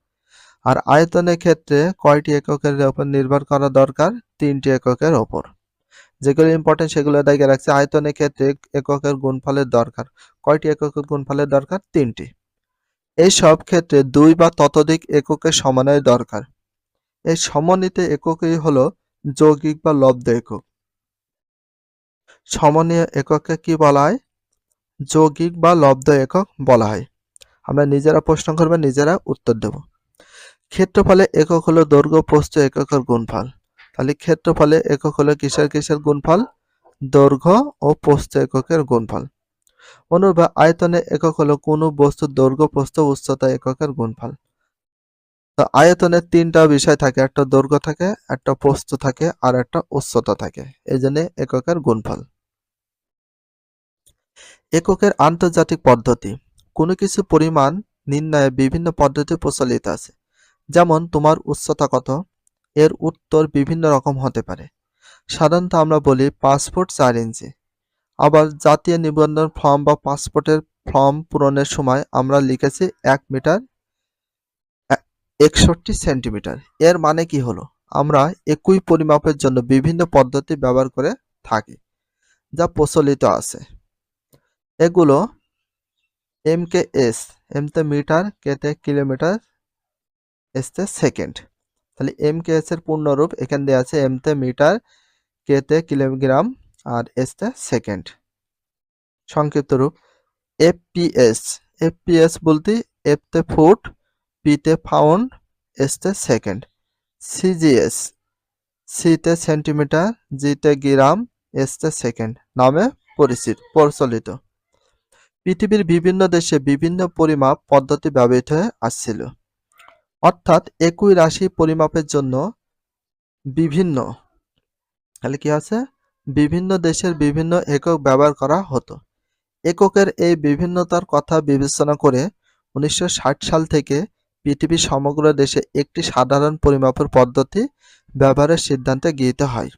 আর আয়তনের ক্ষেত্রে কয়টি এককের উপর নির্ভর করা দরকার? তিনটি এককের উপর। যেগুলো ইম্পর্টেন্ট সেগুলো দেখে রাখছি। আয়তনের ক্ষেত্রে এককের গুণফলের দরকার। কয়টি এককের গুণফলের দরকার? তিনটি। এই সব ক্ষেত্রে দুই বা ততোধিক এককের সমন্বয় দরকার। এই সমন্বিত এককই হলো যৌগিক বা লব্ধ একক। সমন্বয় একককে কি বলা হয়? যৌগিক বা লব্ধ একক বলা হয়। আমরা নিজেরা প্রশ্ন করবে, নিজেরা উত্তর দেব। ক্ষেত্রফলে একক হলো দৈর্ঘ্য প্রস্থ এককের গুণফল। তাহলে ক্ষেত্রফলে একক হলো কিসের গুণফল? দৈর্ঘ্য ও প্রস্থ এককের গুণফল। অনুরূপে আয়তনে একক হলো কোনো বস্তুর দৈর্ঘ্য প্রস্থ উচ্চতা এককের গুণফল। তো আয়তনের তিনটা বিষয় থাকে, একটা দৈর্ঘ্য থাকে, একটা প্রস্থ থাকে, আর একটা উচ্চতা থাকে। এই জন্য এককের গুণফল। এককের আন্তর্জাতিক পদ্ধতি। কোনো কিছু পরিমাণ নির্ণয়ে বিভিন্ন পদ্ধতি প্রচলিত আছে। যেমন তোমার উচ্চতা কত? এর উত্তর বিভিন্ন রকম হতে পারে। সাধারণত আমরা বলি 5 ফুট 4 ইঞ্চি। আবার জাতীয় নিবন্ধন ফর্ম বা পাসপোর্টের ফর্ম পূরণের সময় আমরা লিখেছি 1 মিটার 61 সেন্টিমিটার। এর মানে কি হলো? আমরা একই পরিমাপের জন্য বিভিন্ন পদ্ধতি ব্যবহার করে থাকি, যা প্রচলিত আছে। এগুলো MKS, এমতে মিটার, কেতে কিলোমিটার, এসতে সেকেন্ড। তাহলে MKS এর পূর্ণরূপ এখানে দেওয়া আছে এমতে মিটার, কেতে কিলোগ্রাম, আর এসতে সেকেন্ড। সংক্ষিপ্ত রূপ FPS। FPS বলতে এফতে ফুট, পিতে পাউন্ড, এসতে সেকেন্ড। CGS, সিতে সেন্টিমিটার, জিতে গ্রাম, এসতে সেকেন্ড নামে প্রচলিত। পৃথিবীর বিভিন্ন দেশে বিভিন্ন পরিমাপ পদ্ধতি ব্যবহৃত হয়ে আসছিল। অর্থাৎ একই রাশি পরিমাপের জন্য বিভিন্ন বিভিন্ন দেশের বিভিন্ন একক ব্যবহার করা হতো। এককের এই বিভিন্নতার কথা বিবেচনা করে 1960 সাল থেকে পৃথিবীর সমগ্র দেশে একটি সাধারণ পরিমাপের পদ্ধতি ব্যবহারের সিদ্ধান্তে গৃহীত হয়।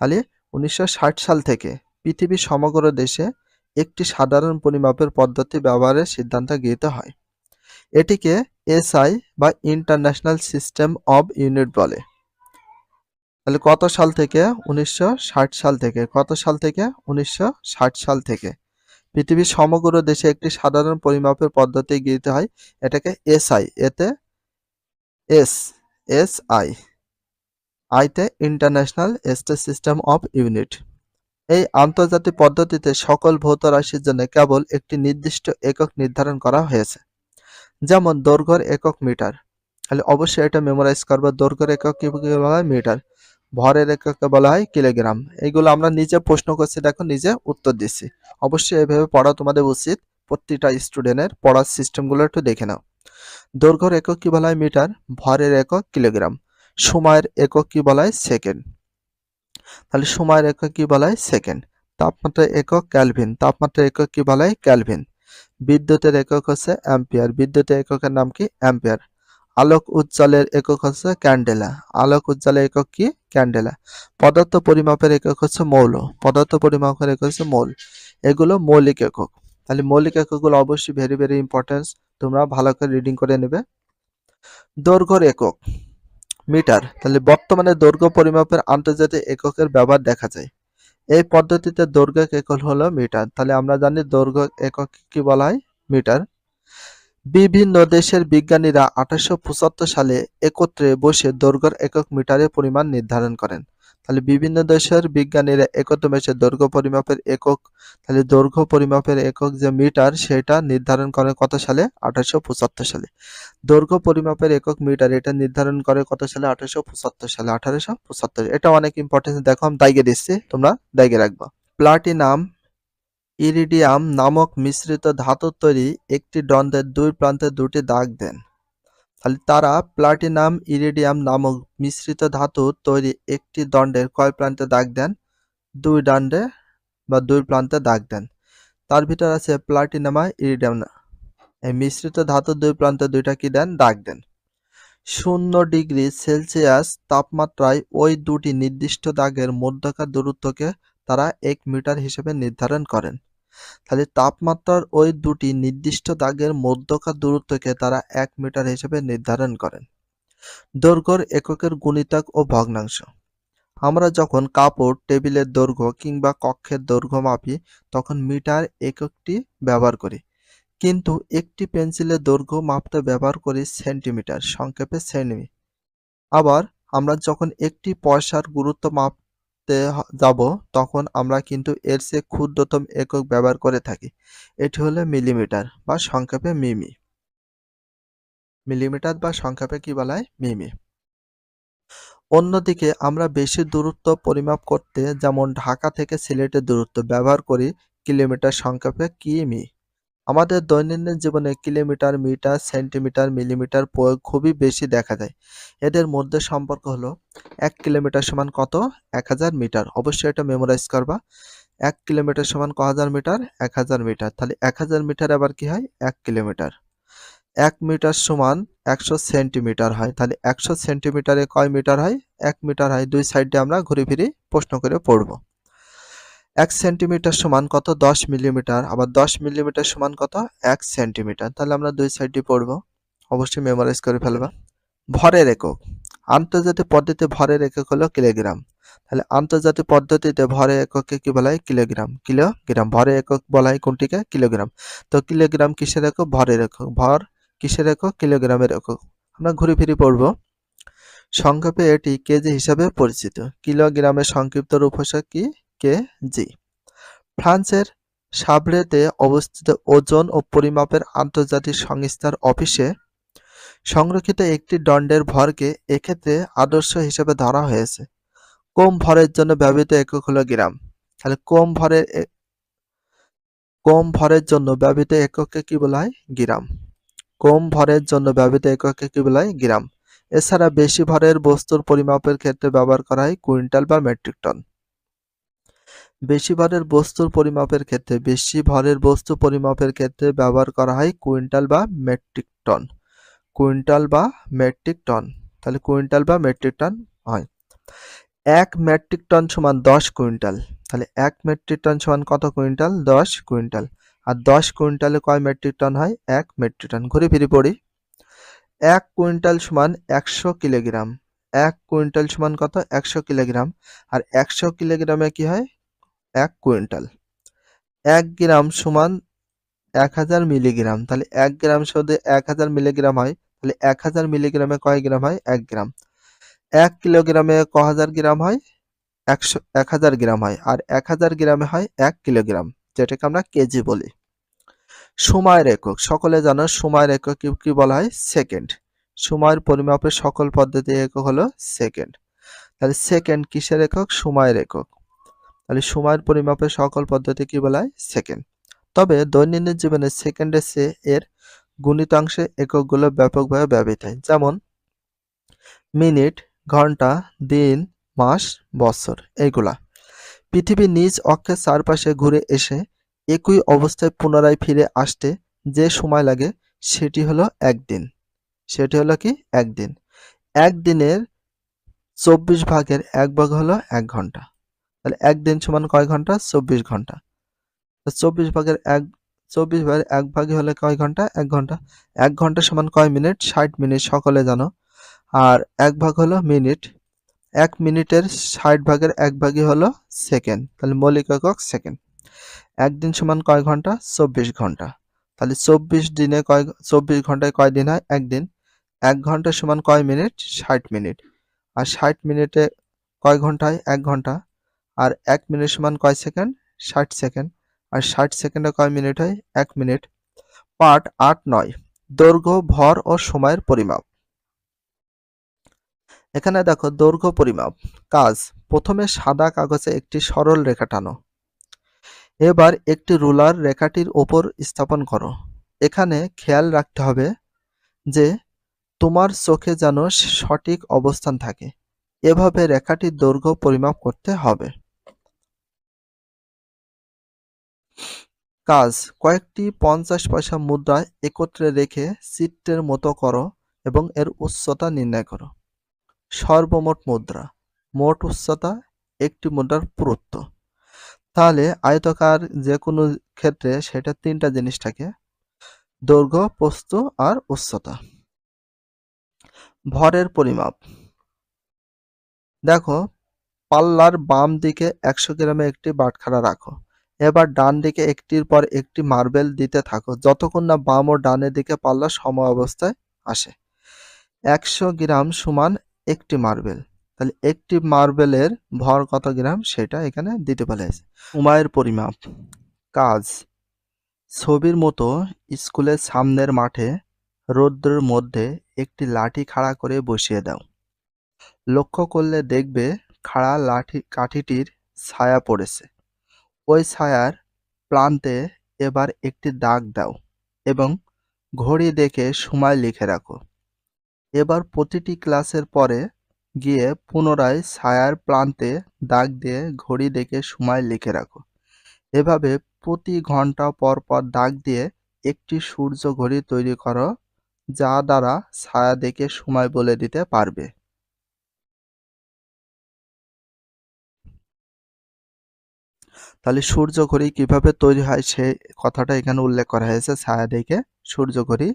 তাহলে 1960 সাল থেকে পৃথিবীর সমগ্র দেশে একটি সাধারণ পরিমাপের পদ্ধতি ব্যবহারের সিদ্ধান্ত গৃহীত হয়। এটিকে SI বা ইন্টারন্যাশনাল সিস্টেম অব ইউনিট বলে। তাহলে কত সাল থেকে? 1960 সাল থেকে। কত সাল থেকে? 1960 সাল থেকে পৃথিবীর সমগ্র দেশে একটি সাধারণ পরিমাপের পদ্ধতি গৃহীত হয়। এটাকে SI, এতে SI, আইতে international state system of unit. এই আন্তর্জাতিক পদ্ধতিতে সকল ভৌত রাশির জন্য কেবল একটি নির্দিষ্ট একক নির্ধারণ করা হয়েছে। যেমন দৈর্ঘ্যের একক মিটার। তাহলে অবশ্যই এটা মেমোরাইজ করবে। দৈর্ঘ্যের একক কি বলা হয়? মিটার। ভরের এককে বলা হয় কিলোগ্রাম। এইগুলো আমরা নিজে প্রশ্ন করছি, দেখো নিজে উত্তর দিচ্ছি। অবশ্যই এভাবে পড়া তোমাদের উচিত। প্রতিটা স্টুডেন্টের পড়ার সিস্টেমগুলো একটু দেখে নাও। দৈর্ঘ্যের একক কি বলা হয়? মিটার। ভরের একক কিলোগ্রাম। সময়ের একক কি বলা হয়? সেকেন্ড। তাহলে সময়ের একক কি বলা হয়? সেকেন্ড। তাপমাত্রার একক ক্যালভিন। তাপমাত্রার একক কি বলা হয়? ক্যালভিন। বিদ্যুতের একক হচ্ছে অ্যাম্পিয়ার। বিদ্যুতের এককের নাম কি? অ্যাম্পিয়ার। আলোক উজ্জ্বলের একক হচ্ছে ক্যান্ডেলা। আলোক উজ্জ্বলের একক কি? ক্যান্ডেলা। পদার্থ পরিমাপের একক হচ্ছে মৌল। পদার্থ পরিমাপের একক হচ্ছে মৌল। এগুলো মৌলিক একক। তাহলে মৌলিক এককগুলো অবশ্যই ভেরি ইম্পর্টেন্ট, তোমরা ভালো করে রিডিং করে নেবে। দৈর্ঘ্যের একক মিটার। তাহলে বর্তমানে দৈর্ঘ্য পরিমাপের আন্তর্জাতিক এককের ব্যবহার দেখা যায়। এই পদ্ধতিতে দৈর্ঘ্য একক হলো মিটার। তাহলে আমরা জানি দৈর্ঘ্য একক কি বলা হয়? মিটার। বিভিন্ন দেশের বিজ্ঞানীরা 1875 সালে একত্রে বসে দৈর্ঘ্যের একক মিটারে পরিমাণ নির্ধারণ করেন। তাহলে বিভিন্ন দেশের বিজ্ঞানীরা একত্রে বসে দৈর্ঘ্য পরিমাপের একক, তাহলে দৈর্ঘ্য পরিমাপের একক যে মিটার সেটা নির্ধারণ করে কত সালে? 1875 সালে। দৈর্ঘ্য পরিমাপের একক মিটার এটা নির্ধারণ করে কত সালে? 1875 সালে। 1875। এটা অনেক ইম্পর্টেন্ট, দেখো আমি দাইগে দিচ্ছি, তোমরা দাইগে রাখবা। প্লাটিনাম ইরিডিয়াম নামক মিশ্রিত ধাতুর তৈরি একটি দণ্ডের দুই প্রান্তে দুটি দাগ দেন। তাহলে তারা প্লাটিনাম ইরিডিয়াম নামক মিশ্রিত ধাতুর তৈরি একটি দণ্ডের কয় প্রান্তে দাগ দেন? দুই দণ্ডে বা দুই প্রান্তে দাগ দেন। তার ভিতর আছে প্লাটিনাম আর ইরিডিয়াম। এই মিশ্রিত ধাতুর দুই প্রান্তে দুইটা কি দেন? দাগ দেন। 0°C তাপমাত্রায় ওই দুটি নির্দিষ্ট দাগের মধ্যকার দূরত্বকে তারা 1 মিটার হিসেবে নির্ধারণ করেন। তাহলে তাপমাত্রার ওই দুটি নির্দিষ্ট দাগের মধ্যকার দূরত্বকে তারা 1 মিটার হিসেবে নির্ধারণ করেন। দৈর্ঘ্যের এককের গুণিতক ও ভগ্নাংশ। আমরা যখন কাপড়, টেবিলের দৈর্ঘ্য কিংবা কক্ষের দৈর্ঘ্য মাপি তখন মিটার এককটি ব্যবহার করি, কিন্তু একটি পেন্সিলের দৈর্ঘ্য মাপতে ব্যবহার করি সেন্টিমিটার, সংক্ষেপে সেমি। আবার আমরা যখন একটি পয়সার গুরুত্ব মাপতে যাব তখন আমরা কিন্তু এর চেয়ে ক্ষুদ্রতম একক ব্যবহার করে থাকি, এটি হলো মিলিমিটার বা সংক্ষেপে মিমি। মিলিমিটার বা সংক্ষেপে কি বলা হয়? মিমি। অন্যদিকে আমরা বেশি দূরত্ব পরিমাপ করতে যেমন ঢাকা থেকে সিলেটের দূরত্ব ব্যবহার করি কিলোমিটার, সংক্ষেপে কিমি। আমাদের দৈনন্দিন জীবনে কিলোমিটার, মিটার, সেন্টিমিটার, মিলিমিটার প্রয়োগ খুবই বেশি দেখা যায়। এদের মধ্যে সম্পর্ক হলো 1 কিলোমিটার সমান কত? 1000 মিটার। অবশ্যই এটা মেমোরাইজ করবা। 1 কিলোমিটার সমান ক হাজার মিটার? 1000 মিটার। তাহলে 1000 মিটার আবার কি হয়? 1 কিলোমিটার। 1 মিটার সমান 100 সেন্টিমিটার হয়। তাহলে 100 সেন্টিমিটারে কয় মিটার হয়? 1 মিটার হয়। দুই সাইডে আমরা ঘুরে ফিরে প্রশ্ন করে পড়ব। 1 সেন্টিমিটার সমান কত? 10 মিলিমিটার। আবার 10 মিলিমিটার সমান কত? 1 সেন্টিমিটার। তাহলে আমরা দুই সাইডে পড়ব। অবশ্যই মেমোরাইজ করে ফেলবা। ভরের একক। আন্তর্জাতিক পদ্ধতিতে ভরের একক হলো কিলোগ্রাম। তাহলে আন্তর্জাতিক পদ্ধতিতে ভরের এককে কি বলা হয়? কিলোগ্রাম। কিলোগ্রাম ভরের একক বলা হয় কোনটিকে? কিলোগ্রাম। তো কিলোগ্রাম কিসের একক? ভরের একক। ভর কিসের একক? কিলোগ্রামের একক। আমরা ঘুরে ফিরে পড়ব। সংক্ষেপে এটি কেজি হিসাবে পরিচিত। কিলোগ্রামের সংক্ষিপ্ত রূপ হচ্ছে কি? কেজি। ফ্রান্সের সাভ্রেতে অবস্থিত ওজন ও পরিমাপের আন্তর্জাতিক সংস্থার অফিসে সংরক্ষিত একটি দণ্ডের ভরকে এক্ষেত্রে আদর্শ হিসেবে ধরা হয়েছে। কম ভরের জন্য ব্যবহৃত একক হলো গ্রাম। তাহলে কম ভরের জন্য ব্যবহৃত এককে কি বলা হয়? গ্রাম। কম ভরের জন্য ব্যবহৃত এককে কি বলা হয়? গ্রাম। এছাড়া বেশি ভরের বস্তুর পরিমাপের ক্ষেত্রে ব্যবহার করা হয় কুইন্টাল বা মেট্রিক টন। বেশি ভরের বস্তু পরিমাপের ক্ষেত্রে ব্যবহার করা হয় কুইন্টাল বা মেট্রিক টন। কুইন্টাল বা মেট্রিক টন। তাহলে কুইন্টাল বা মেট্রিক টন হয়। 1 মেট্রিক টন সমান 10 কুইন্টাল। তাহলে 1 মেট্রিক টন সমান কত কুইন্টাল? 10 কুইন্টাল। আর 10 কুইন্টালে কয় মেট্রিক টন হয়? 1 মেট্রিক টন। ঘুরে ফিরে পড়ি। 1 কুইন্টাল সমান 100 কিলোগ্রাম। 1 কুইন্টাল সমান কত? 100 কিলোগ্রাম। আর 100 কিলোগ্রামে কি হয়? 1 কুইন্টাল। 1 গ্রাম সমান 1000 মিলিগ্রাম। তাহলে 1 গ্রাম যদি 1000 মিলিগ্রাম হয় তাহলে 1000 মিলিগ্রামে কয় গ্রাম হয়? 1 গ্রাম। 1 কিলোগ্রামে ক হাজার গ্রাম হয়? 1000 গ্রাম হয়। আর 1000 গ্রামে হয় 1 কিলোগ্রাম, যেটাকে আমরা কেজি বলি। সময়ের একক। সকলে জানো সময়ের একক কি বলা হয়? সেকেন্ড। সময়ের পরিমাপের সকল পদ্ধতির একক হলো সেকেন্ড। তাহলে সেকেন্ড কিসের একক? সময়ের একক। তাহলে সময়ের পরিমাপের সকল পদ্ধতি কি বলা হয়? সেকেন্ড। তবে দৈনন্দিন জীবনে সেকেন্ডের চেয়ে এর গুণিতাংশে এককগুলো ব্যাপকভাবে ব্যবহৃত হয়। যেমন মিনিট, ঘন্টা, দিন, মাস, বছর এইগুলা। পৃথিবী নিজ অক্ষের চারপাশে ঘুরে এসে একই অবস্থায় পুনরায় ফিরে আসতে যে সময় লাগে সেটি হলো একদিন। সেটি হলো কি? একদিন। একদিনের 24 ভাগের 1 ভাগ হলো 1 ঘন্টা। তাহলে একদিন সমান কয় ঘন্টা? 24 ঘন্টা। 24 ভাগের 1 ভাগে হলে কয় ঘন্টা? 1 ঘন্টা। 1 ঘন্টা সমান কয় মিনিট? 60 মিনিট, সকলে জানো। আর 1 ভাগ হলো মিনিট। 1 মিনিটের 60 ভাগের 1 ভাগই হলো সেকেন্ড, তাহলে মৌলিক একক সেকেন্ড। একদিন সমান কয় ঘন্টা? 24 ঘন্টা। তাহলে 24 ঘন্টায় কয় দিন হয়? একদিন। 1 ঘন্টা সমান কয় মিনিট? 60 মিনিট। আর 60 মিনিটে কয় ঘন্টা হয়? 1 ঘন্টা। আর 1 মিনিট সমান কয় সেকেন্ড? 60 সেকেন্ড। আর 60 সেকেন্ডে কয় মিনিট হয়? 1 মিনিট। পার্ট 8-9 দৈর্ঘ্য, ভর ও সময়ের পরিমাপ। এখানে দেখো দৈর্ঘ্য পরিমাপ। কাজ, প্রথমে সাদা কাগজে একটি সরল রেখা টানো। এবার একটি রুলার রেখাটির ওপর স্থাপন করো। এখানে খেয়াল রাখতে হবে যে তোমার চোখে যেন সঠিক অবস্থান থাকে। এভাবে রেখাটির দৈর্ঘ্য পরিমাপ করতে হবে। কাজ, কয়েকটি 50 পয়সা মুদ্রা একত্রে রেখে চিত্রের মতো করো এবং এর উচ্চতা নির্ণয় করো। সর্বমোট মুদ্রা, মোট উচ্চতা, একটি মুদ্রার পুরুত্ব। তাহলে আয়তাকার যে কোনো ক্ষেত্রে সেটা 3টা জিনিস থাকে: দৈর্ঘ্য, প্রস্থ আর উচ্চতা। ভরের পরিমাপ। দেখো, পাল্লার বাম দিকে 100 গ্রামে একটি বাটখারা রাখো। এবার ডান দিকে একটির পর একটি মার্বেল দিতে থাকো যতক্ষণ না বাম ও ডানের দিকে পাল্লা সম অবস্থায় আসে। 100 গ্রাম সমান একটি মার্বেল। তাহলে একটি মার্বেলের ভর কত গ্রাম সেটা এখানে দিতে বলেছে। সময়ের পরিমাপ। কাজ, ছবির মতো স্কুলের সামনের মাঠে রৌদ্রের মধ্যে একটি লাঠি খাড়া করে বসিয়ে দাও। লক্ষ্য করলে দেখবে খাড়া কাঠিটির ছায়া পড়েছে। ওই ছায়ার প্রান্তে এবার একটি দাগ দাও এবং ঘড়ি দেখে সময় লিখে রাখো। এবার প্রতিটি ক্লাসের পরে গিয়ে পুনরায় ছায়ার প্রান্তে দাগ দিয়ে ঘড়ি দেখে সময় লিখে রাখো। এভাবে প্রতি ঘন্টা পর পর দাগ দিয়ে একটি সূর্য ঘড়ি তৈরি করো, যা দ্বারা ছায়া দেখে সময় বলে দিতে পারবে। তাহলে সূর্য ঘড়ি কিভাবে তৈরি হয় সে কথাটা এখানে উল্লেখ করা হয়েছে। ছায়া দেখে সূর্য ঘড়ি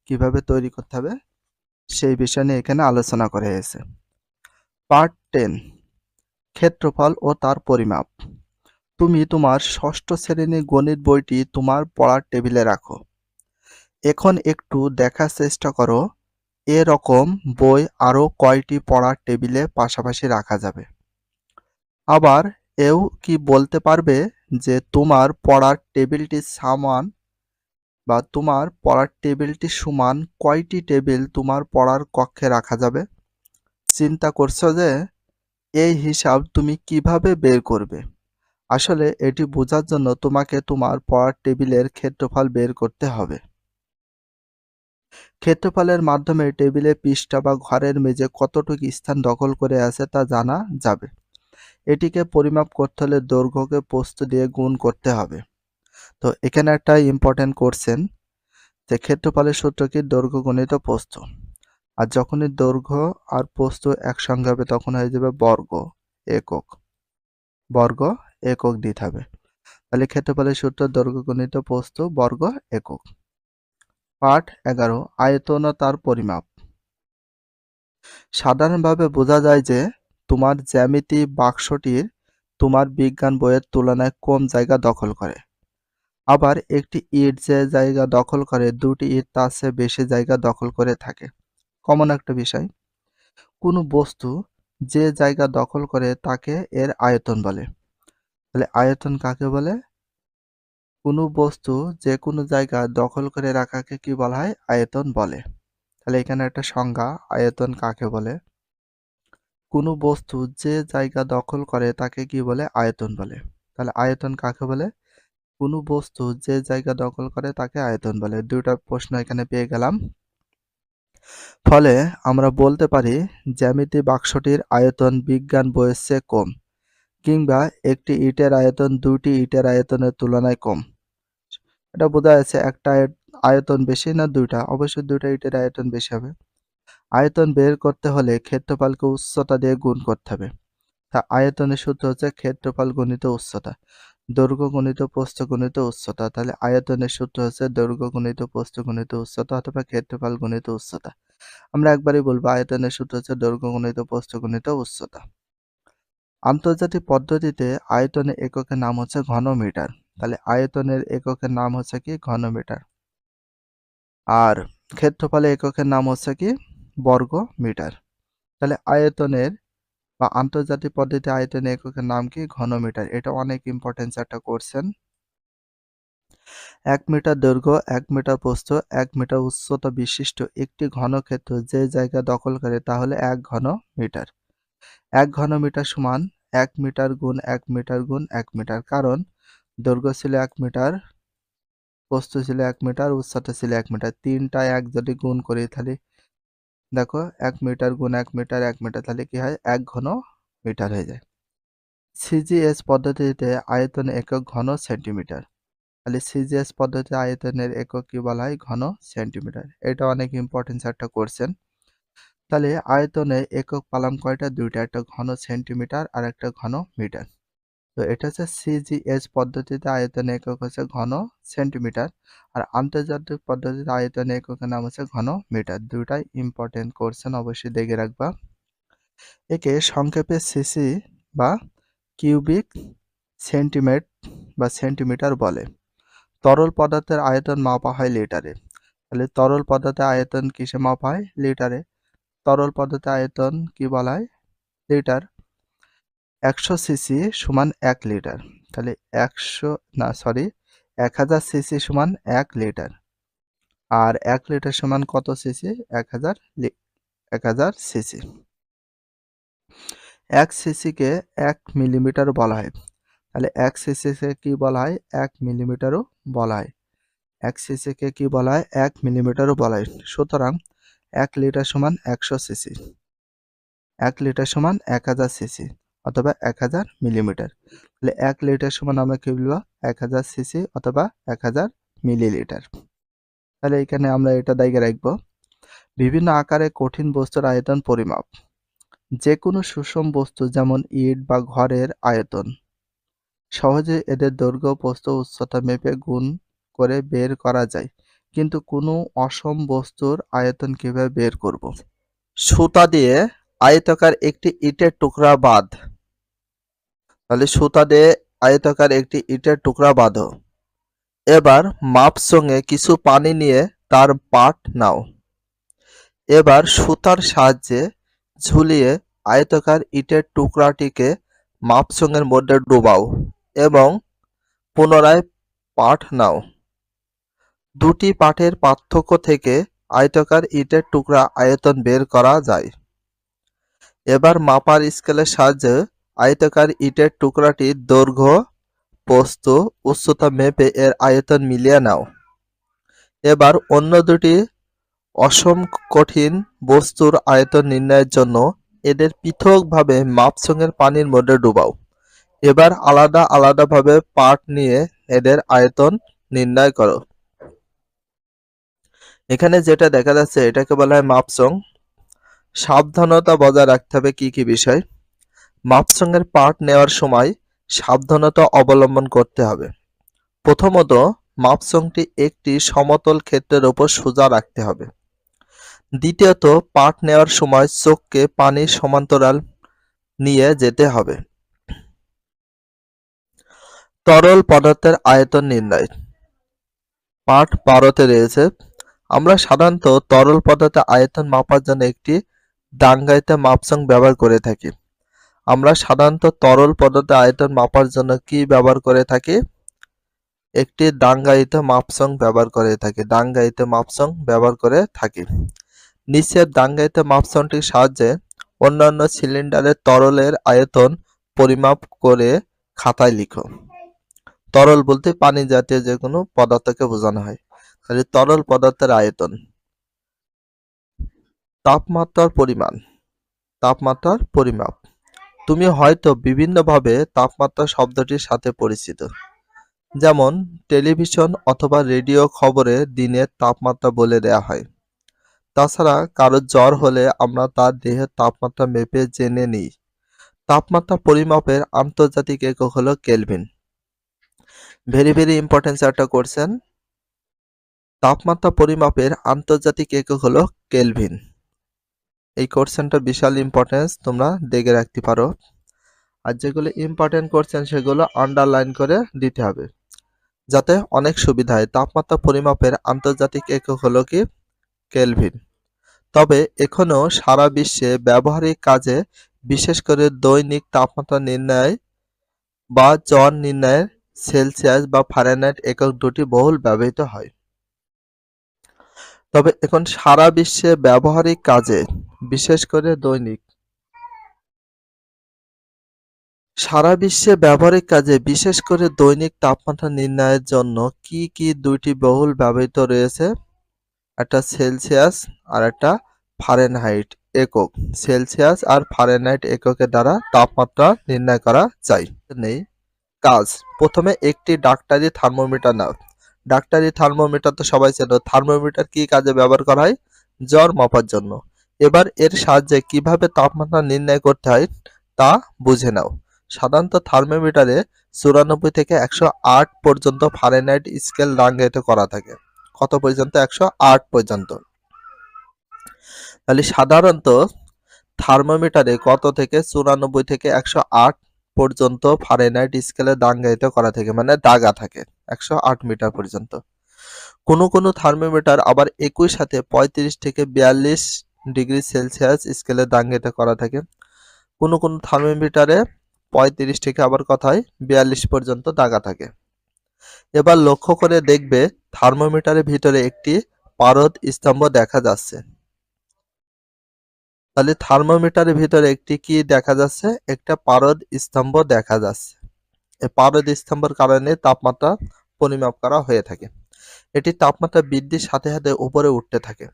কিভাবে তৈরি করতে হবে সেই বিষয় নিয়ে এখানে আলোচনা করা হয়েছে। পার্ট 10 ক্ষেত্রফল ও তার পরিমাপ। তুমি তোমার ষষ্ঠ শ্রেণীর গণিত বইটি তোমার পড়ার টেবিলে রাখো। এখন একটু দেখার চেষ্টা করো এরকম বই আরো কয়টি পড়ার টেবিলে পাশাপাশি রাখা যাবে। আবার এও কি বলতে পারবে যে তোমার পড়ার টেবিলটি সমান কয়টি টেবিল তোমার পড়ার কক্ষে রাখা যাবে? চিন্তা করছো যে এই হিসাব তুমি কিভাবে বের করবে? আসলে এটি বোঝার জন্য তোমাকে তোমার পড়ার টেবিলের ক্ষেত্রফল বের করতে হবে। ক্ষেত্রফলের মাধ্যমে টেবিলে পৃষ্ঠা বা ঘরের মেঝে কতটুকু স্থান দখল করে আছে তা জানা যাবে। এটিকে পরিমাপ করতে হলে দৈর্ঘ্যকে প্রস্থ দিয়ে গুণ করতে হবে। তো এখানে একটা ইম্পর্টেন্ট কোশ্চেন যে ক্ষেত্রফলের সূত্র কি? দৈর্ঘ্য গুণিত প্রস্থ। আর যখনই দৈর্ঘ্য আর প্রস্থ একসঙ্গে হবে তখন হয়ে যাবে বর্গ একক দিতে হবে। তাহলে ক্ষেত্রফলের সূত্র দৈর্ঘ্য গুণিত প্রস্থ বর্গ একক। পাঠ 11 আয়তন ও তার পরিমাপ। সাধারণভাবে বোঝা যায় যে তোমার জ্যামিতি বাক্সটির তোমার বিজ্ঞান বইয়ের তুলনায় কম জায়গা দখল করে। আবার একটি ইট যে জায়গা দখল করে দুটি ইট তার চেয়ে বেশি জায়গা দখল করে থাকে। কমন একটা বিষয়। কোনো বস্তু যে জায়গা দখল করে তাকে এর আয়তন বলে। তাহলে আয়তন কাকে বলে? কোনো বস্তু যে কোনো জায়গা দখল করে রাখাকে কি বলা হয়? আয়তন বলে। তাহলে এখানে একটা সংজ্ঞা, আয়তন কাকে বলে? কোনো বস্তু যে জায়গা দখল করে তাকে কি বলে? আয়তন বলে। তাহলে আয়তন কাকে বলে? কোনো বস্তু যে জায়গা দখল করে তাকে আয়তন বলে। দুইটা প্রশ্ন এখানে পেয়ে গেলাম। ফলে আমরা বলতে পারি জ্যামিতি বাক্সটির আয়তন বিজ্ঞান বইয়ের চেয়ে কম, কিংবা একটি ইটের আয়তন দুইটি ইটের আয়তনের তুলনায় কম। এটা বোঝা যাচ্ছে একটা আয়তন বেশি না দুইটা? অবশ্যই দুইটা ইটের আয়তন বেশি হবে। আয়তন বের করতে হলে ক্ষেত্রফলকে উচ্চতা দিয়ে গুণ করতে হবে। তা আয়তনের সূত্র হচ্ছে ক্ষেত্রফল গুণিত উচ্চতা, দৈর্ঘ্য গুণিত প্রস্থ গুণিত উচ্চতা। তাহলে আয়তনের সূত্র হচ্ছে দৈর্ঘ্য গুণিত প্রস্থ গুণিত উচ্চতা অথবা ক্ষেত্রফল গুণিত উচ্চতা। আমরা একবারই বলবো আয়তনের সূত্র হচ্ছে দৈর্ঘ্য গুণিত প্রস্থ গুণিত উচ্চতা। আন্তর্জাতিক পদ্ধতিতে আয়তনের এককের নাম হচ্ছে ঘনমিটার। তাহলে আয়তনের এককের নাম হচ্ছে কি ঘনমিটার। আর ক্ষেত্রফলের এককের নাম হচ্ছে কি বর্গ মিটার। তাহলে আয়তনের বা আন্তর্জাতিক পদ্ধতিতে আয়তনের এককের নাম কি ঘনমিটার। এটা অনেক ইম্পর্টেন্স একটা কোশ্চেন। 1 মিটার দৈর্ঘ্য, 1 মিটার প্রস্থ, 1 মিটার উচ্চতা বিশিষ্ট একটি ঘনক্ষেত্র যে জায়গা দখল করে তা হলো 1 ঘন মিটার। 1 ঘন মিটার সমান 1 মিটার গুণ 1 মিটার গুণ 1 মিটার। কারণ দৈর্ঘ্য ছিল 1 মিটার, প্রস্থ ছিল 1 মিটার, উচ্চতা ছিল 1 মিটার। তিনটা 1 যদি গুণ করি তাহলে দেখো 1 মিটার গুণ 1 মিটার 1 মিটার, তাহলে কি হয় 1 ঘন মিটার হয়ে যায়। সিজিএস পদ্ধতিতে আয়তন একক ঘন সেন্টিমিটার। তাহলে সিজিএস পদ্ধতিতে আয়তনের একক কি বলা হয় ঘন সেন্টিমিটার। এটা অনেক ইম্পর্টেন্স একটা কোশ্চেন। তাহলে আয়তনে একক পালাম কয়টা? দুইটা, একটা ঘন সেন্টিমিটার আর একটা ঘন মিটার। তো এটা হচ্ছে সিজিএস পদ্ধতিতে আয়তন একক হচ্ছে ঘন সেন্টিমিটার, আর আন্তর্জাতিক পদ্ধতিতে আয়তন এককের নাম হচ্ছে ঘন মিটার। দুটাই ইম্পর্টেন্ট কোশ্চেন, অবশ্যই দেখে রাখবা। একে সংক্ষেপে সিসি বা কিউবিক সেন্টিমিটার বা সেন্টিমিটার বলে। তরল পদার্থের আয়তন মাপা হয় লিটারে। তাহলে তরল পদার্থের আয়তন কিসে মাপা হয়? লিটারে। তরল পদার্থের আয়তন কি বলা হয়? লিটার। 100 সিসি সমান 1 লিটার। তাহলে 1000 সিসি সমান 1 লিটার। আর 1 লিটার সমান কত সিসি? 1000 সিসি। 1 সিসিকে 1 মিলিমিটার বলা হয়। তাহলে 1 সিসিকে কি বলা হয়? 1 মিলিমিটারও বলা হয়। 1 সিসিকে কি বলা হয়? 1 মিলিমিটারও বলা হয়। সুতরাং 1 লিটার সমান 100 সিসি। 1 লিটার সমান 1000 সিসি অথবা 1000 মিলিমিটার। তাহলে 1 লিটার সমান আমরা কি বলবো? 1000 সিসি অথবা 1000 মিলিলিটার। তাহলে এখানে আমরা এটা দাগে রাখবো। বিভিন্ন আকারে কঠিন বস্তুর আয়তন পরিমাপ। যে কোনো সুষম বস্তু যেমন ইট বা ঘরের আয়তন সহজে এদের দৈর্ঘ্য, প্রস্থ, উচ্চতা মেপে গুণ করে বের করা যায়। কিন্তু কোনো অসম বস্তুর আয়তন কিভাবে বের করব? সুতা দিয়ে আয়তাকার একটি ইটের টুকরা বাঁধ। তাহলে সুতা দিয়ে আয়তাকার একটি ইটের টুকরা বাঁধো। এবার মাপ সঙ্গে কিছু পানি নিয়ে তার পাট নাও। এবার সুতার সাহায্যে ঝুলিয়ে আয়তাকার ইটের টুকরাটিকে মাপসঙ্গের মধ্যে ডুবাও এবং পুনরায় পাট নাও। দুটি পাটের পার্থক্য থেকে আয়তাকার ইটের টুকরা আয়তন বের করা যায়। এবার মাপার স্কেলের সাহায্যে আয়তাকার ইটের টুকরাটির দৈর্ঘ্য, প্রস্থ, উচ্চতা মেপে এর আয়তন মিলিয়ে নাও। এবার অন্য দুটি অসম কঠিন বস্তুর আয়তন নির্ণয়ের জন্য এদের পৃথকভাবে মাপসঙ্গের পানির মধ্যে ডুবাও। এবার আলাদা আলাদাভাবে পাট নিয়ে এদের আয়তন নির্ণয় করো। এখানে যেটা দেখা যাচ্ছে এটাকে বলা হয় মাপসং। সাবধানতা বজায় রাখতে হবে কি কি বিষয়? মাপসংয়ের পাট নেওয়ার সময় সাবধানতা অবলম্বন করতে হবে। প্রথমত, মাপসংটি একটি সমতল ক্ষেত্রের উপর সোজা রাখতে হবে। দ্বিতীয়ত, পাট নেওয়ার সময় চোখকে পানির সমান্তরাল নিয়ে যেতে হবে। তরল পদার্থের আয়তন নির্ণয়। পাঠ 12তে রয়েছে। আমরা সাধারণত তরল পদার্থের আয়তন মাপার জন্য একটি ডাঙ্গায়িত মাপসং ব্যবহার করে থাকি। আমরা সাধারণত তরল পদার্থের আয়তন মাপার জন্য কি ব্যবহার করে থাকি? একটি ডাঙ্গায়িত মাপসং ব্যবহার করে থাকি। ডাঙ্গায়িত মাপসং ব্যবহার করে থাকি। নিচের ডাঙ্গায়িত মাপসংটির সাহায্যে অন্যান্য সিলিন্ডারের তরলের আয়তন পরিমাপ করে খাতায় লিখো। তরল বলতে পানি জাতীয় যে কোনো পদার্থকে বোঝানো হয়। তাহলে তরল পদার্থের আয়তন। তাপমাত্রার পরিমাণ। তাপমাত্রার পরিমাপ। তুমি হয়তো বিভিন্নভাবে তাপমাত্রা শব্দটির সাথে পরিচিত। যেমন টেলিভিশন অথবা রেডিও খবরে দিনের তাপমাত্রা বলে দেয়া হয়। তাছাড়া কারো জ্বর হলে আমরা তার দেহের তাপমাত্রা মেপে জেনে নিই। তাপমাত্রা পরিমাপের আন্তর্জাতিক একক হলো কেলভিন। ভেরি ভেরি ইম্পর্টেন্ট একটা কোশ্চেন। তাপমাত্রা পরিমাপের আন্তর্জাতিক একক হলো কেলভিন। এই কোশ্চেনটা বিশাল ইম্পর্টেন্স, তোমরা দেখে রাখতে পারো। আর যেগুলো ইম্পর্টেন্ট কোশ্চেন সেগুলো আন্ডারলাইন করে দিতে হবে, যাতে অনেক সুবিধা হয়। তাপমাত্রা পরিমাপের আন্তর্জাতিক একক হলো কি? কেলভিন। তবে এখনো সারা বিশ্বে ব্যবহারিক কাজে, বিশেষ করে দৈনিক তাপমাত্রা নির্ণয় বা জ্বর নির্ণয়ে সেলসিয়াস বা ফারেনহাইট একক দুটি বহুল ব্যবহৃত হয়। তবে এখন সারা বিশ্বে ব্যবহারিক কাজে, বিশেষ করে দৈনিক বিশেষ করে দৈনিক তাপমাত্রা নির্ণয়ের জন্য কি কি দুইটি বহুল ব্যবহৃত রয়েছে? একটা সেলসিয়াস আর একটা ফারেনহাইট একক। সেলসিয়াস আর ফারেনহাইট এককের দ্বারা তাপমাত্রা নির্ণয় করা যায়। নেই কাজ। প্রথমে একটি ডাক্তারি থার্মোমিটার নাও। ডাক্তারি থার্মোমিটার তো সবাই চেনো। থার্মোমিটার কি কাজে ব্যবহার করা হয়? জ্বর মাপার জন্য। এবার এর সাহায্যে কিভাবে তাপমাত্রা নির্ণয় করতে হয় তা বুঝে নাও। সাধারণত থার্মোমিটারে 94 থেকে 108 পর্যন্ত ফারেনহাইট স্কেল রাঙ্গায়িত করা থাকে। কত পর্যন্ত? 108 পর্যন্ত। তাহলে সাধারণত থার্মোমিটারে কত থেকে 94 থেকে 108 পর্যন্ত ফারেনহাইট স্কেলে দাঙ্গায়িত করা থাকে, মানে দাগা থাকে 108 মিটার পর্যন্ত। কোনো থার্মোমিটার আবার একই সাথে 35 থেকে 42 ডিগ্রি সেলসিয়াস স্কেলে দাঙ্গায়িত করা থাকে। কোনো থার্মোমিটারে 35 থেকে আবার কথায় 42 পর্যন্ত দাগা থাকে। এবার লক্ষ্য করে দেখবে থার্মোমিটারের ভিতরে একটি পারদ স্তম্ভ দেখা যাচ্ছে। তাহলে থার্মোমিটারের ভিতরে একটি কি দেখা যাচ্ছে? একটা পারদ স্তম্ভ দেখা যাচ্ছে। এই পারদ স্তম্ভের কারণে তাপমাত্রা পরিমাপ করা হয়ে থাকে। এটি তাপমাত্রা বৃদ্ধির সাথে সাথে উপরে উঠতে থাকে।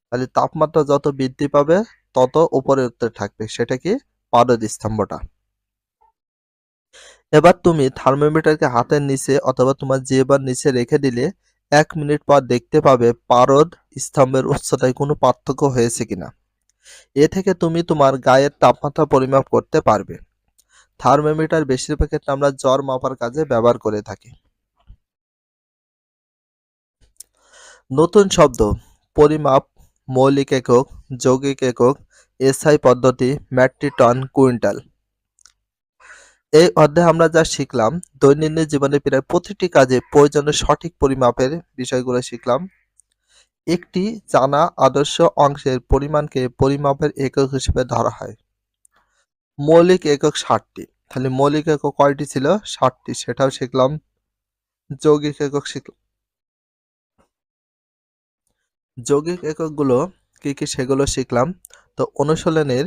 তাহলে তাপমাত্রা যত বৃদ্ধি পাবে তত উপরে উঠতে থাকবে, সেটা কি? পারদ স্তম্ভটা। এবার তুমি থার্মোমিটারকে হাতের নিচে অথবা তোমার জিহ্বার নিচে রেখে দিলে 1 মিনিট পর দেখতে পাবে পারদ স্তম্ভের উচ্চতায় কোনো পার্থক্য হয়েছে কিনা। এ থেকে তুমি তোমার গায়ের তাপমাত্রা পরিমাপ করতে পারবে। থার্মোমিটার বেশিরভাগ ক্ষেত্রে আমরা জ্বর মাপার কাজে ব্যবহার করে থাকি। নতুন শব্দ: পরিমাপ, মৌলিক একক, যৌগিক একক, এসআই পদ্ধতি, মেট্রিক টন, কুইন্টাল। এই অধ্যায়ে আমরা যা শিখলাম, দৈনন্দিন জীবনে প্রায় প্রতিটি কাজে প্রয়োজনীয় সঠিক পরিমাপের বিষয়গুলো শিখলাম। একটি জানা আদর্শ অংশের পরিমাণকে পরিমাপের একক হিসেবে ধরা হয়। মৌলিক একক 60টি। তাহলে মৌলিক একক কয়টি ছিল? 60টি, সেটাও শিখলাম। যৌগিক একক শিখলাম। যৌগিক এককগুলো কি কি সেগুলো শিখলাম। তো অনুশীলনের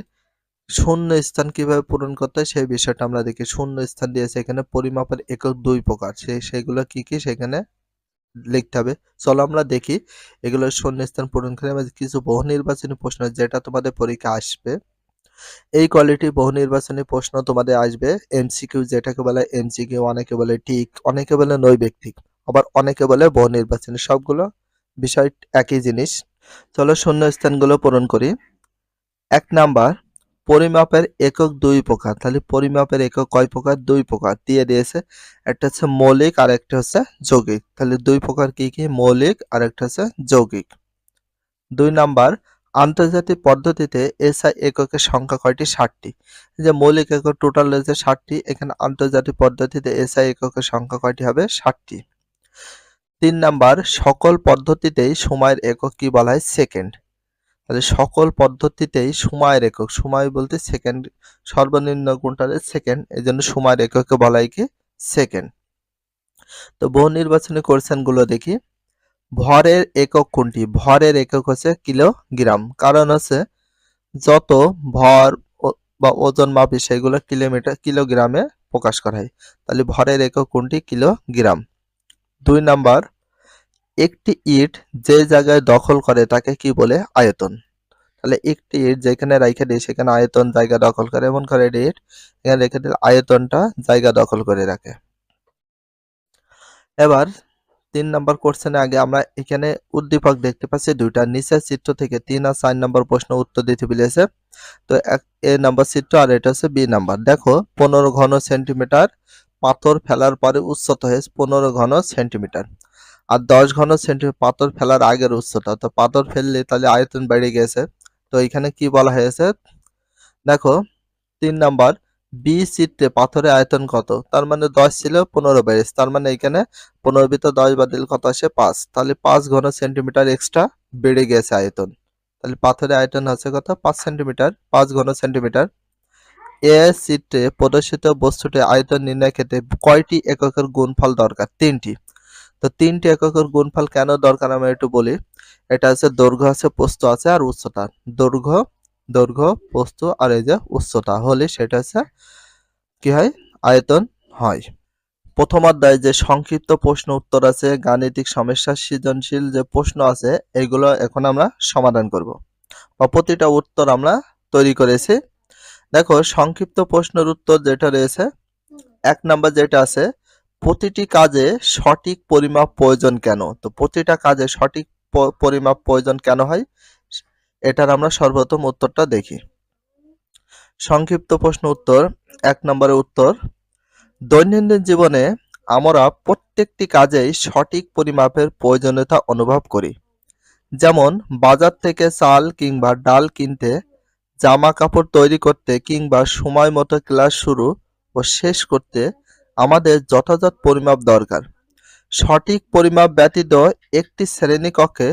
শূন্য স্থান কিভাবে পূরণ করতে হয় সেই বিষয়টা আমরা দেখি। শূন্য স্থান দিয়েছে এখানে, পরিমাপের একক 2 প্রকার, সেগুলো কি কি সেখানে লিখতে হবে। চলো আমরা দেখি এগুলো শূন্য স্থান পূরণ করে আমরা কিছু বহু নির্বাচনী প্রশ্ন যেটা তোমাদের পরীক্ষা আসবে। এই কোয়ালিটি বহু নির্বাচনী প্রশ্ন তোমাদের আসবে। এমসিকিউ যেটাকে বলে এমসিকিউ, অনেকে বলে টিক, অনেকে বলে নৈর্ব্যক্তিক, আবার অনেকে বলে বহু নির্বাচনী। সবগুলো বিষয় একই জিনিস। চলো শূন্য স্থানগুলো পূরণ করি। 1 নাম্বার, পরিমাপের একক 2 প্রকার। তাহলে পরিমাপের একক কয় প্রকার? 2 প্রকার দিয়ে দিয়েছে। একটা হচ্ছে মৌলিক আর একটা হচ্ছে যৌগিক। তাহলে 2 প্রকার কি কি? মৌলিক আর একটা হচ্ছে যৌগিক। 2 নাম্বার, আন্তর্জাতিক পদ্ধতিতে এসআই এককের সংখ্যা কয়টি? 60টি। যে মৌলিক একক টোটাল রয়েছে 60টি, এখানে আন্তর্জাতিক পদ্ধতিতে এসআই এককের সংখ্যা কয়টি হবে? 60টি। 3 নাম্বার, সকল পদ্ধতিতেই সময়ের একক কি বলা হয়? সেকেন্ড। তাহলে সকল পদ্ধতিতেই সময়ের একক, সময় বলতে সেকেন্ড, সর্বনিম্ন কোনটা? সেকেন্ড, এই জন্য সময়ের এককে বলা হয় কি? সেকেন্ড। তো বহু নির্বাচনী কোশ্চেন গুলো দেখি। ভরের একক কোনটি? ভরের একক হচ্ছে কিলোগ্রাম। কারণ হচ্ছে যত ভর বা ওজন মাপি সেগুলো কিলোগ্রামে প্রকাশ করা হয়। তাহলে ভরের একক কোনটি? কিলোগ্রাম। 2 নাম্বার, একটি ইট যে জায়গায় দখল করে তাকে কি বলে? আয়তন। তাহলে একটি ইট যেখানে রেখে দিই সেখানে আয়তন জায়গা দখল করে, এমন করে ইট এখানে রেখে দিলে আয়তনটা জায়গা দখল করে রাখে। এবার 3 নাম্বার কোশ্চেনে আগে আমরা এখানে উদ্দীপক দেখতে পাচ্ছি দুইটা। নিচের চিত্র থেকে 3 আর 4 নাম্বার প্রশ্ন উত্তর দিতে বলেছে। তো এ নাম্বার চিত্র আর এটা হচ্ছে বি নাম্বার। দেখো 15 ঘন সেন্টিমিটার পাথর ফেলার পরে উচ্চতা হয়েছে 15 ঘন সেন্টিমিটার, আর 10 ঘন সেন্টিমিটার পাথর ফেলার আগের উচ্চতা। তো পাথর ফেললে তাহলে আয়তন বেড়ে গেছে। তো এখানে কি বলা হয়েছে? দেখো 3 নাম্বার, বি চিত্রে পাথরের আয়তন কত? তার মানে 10 ছিল 15 বেড়েছে, তার মানে এখানে 15 ভিতর 10 বাদ দিলে কত আসে? 5। তাহলে 5 ঘন সেন্টিমিটার এক্সট্রা বেড়ে গেছে আয়তন। তাহলে পাথরের আয়তন হচ্ছে কত? 5 সেন্টিমিটার, 5 ঘন সেন্টিমিটার। এ চিত্রে প্রদর্শিত বস্তুটির আয়তন নির্ণয়ের ক্ষেত্রে কয়টি এককের গুণফল দরকার? 3টি। তো 3টি এককের গুণফল কেন দরকার আমি একটু বলি। এটা হচ্ছে দৈর্ঘ্য আছে, প্রস্থ আছে আর উচ্চতা। দৈর্ঘ্য, প্রস্থ আর এই যে উচ্চতা হলে সেটা হচ্ছে কি হয়? আয়তন হয়। প্রথম অধ্যায়ে যে সংক্ষিপ্ত প্রশ্ন উত্তর আছে, গাণিতিক সমস্যা, সৃজনশীল যে প্রশ্ন আছে, এগুলো এখন আমরা সমাধান করব বা প্রতিটা উত্তর আমরা তৈরি করেছি। দেখো সংক্ষিপ্ত প্রশ্নের উত্তর যেটা রয়েছে, 1 নাম্বার যেটা আছে, প্রতিটি কাজে সঠিক পরিমাপ প্রয়োজন কেন? তো প্রতিটা কাজে সঠিক পরিমাপ প্রয়োজন কেন হয়, এটার আমরা সর্বপ্রথম উত্তরটা দেখি। সংক্ষিপ্ত প্রশ্ন উত্তর 1 নম্বরের উত্তর, দৈনন্দিন জীবনে আমরা প্রত্যেকটি কাজেই সঠিক পরিমাপের প্রয়োজনীয়তা অনুভব করি। যেমন বাজার থেকে চাল কিংবা ডাল কিনতে, জামা কাপড় তৈরি করতে কিংবা সময় মতো ক্লাস শুরু ও শেষ করতে আমাদের যথাযথ পরিমাপ দরকার। সঠিক পরিমাপ ব্যতীত একটি শ্রেণীকক্ষে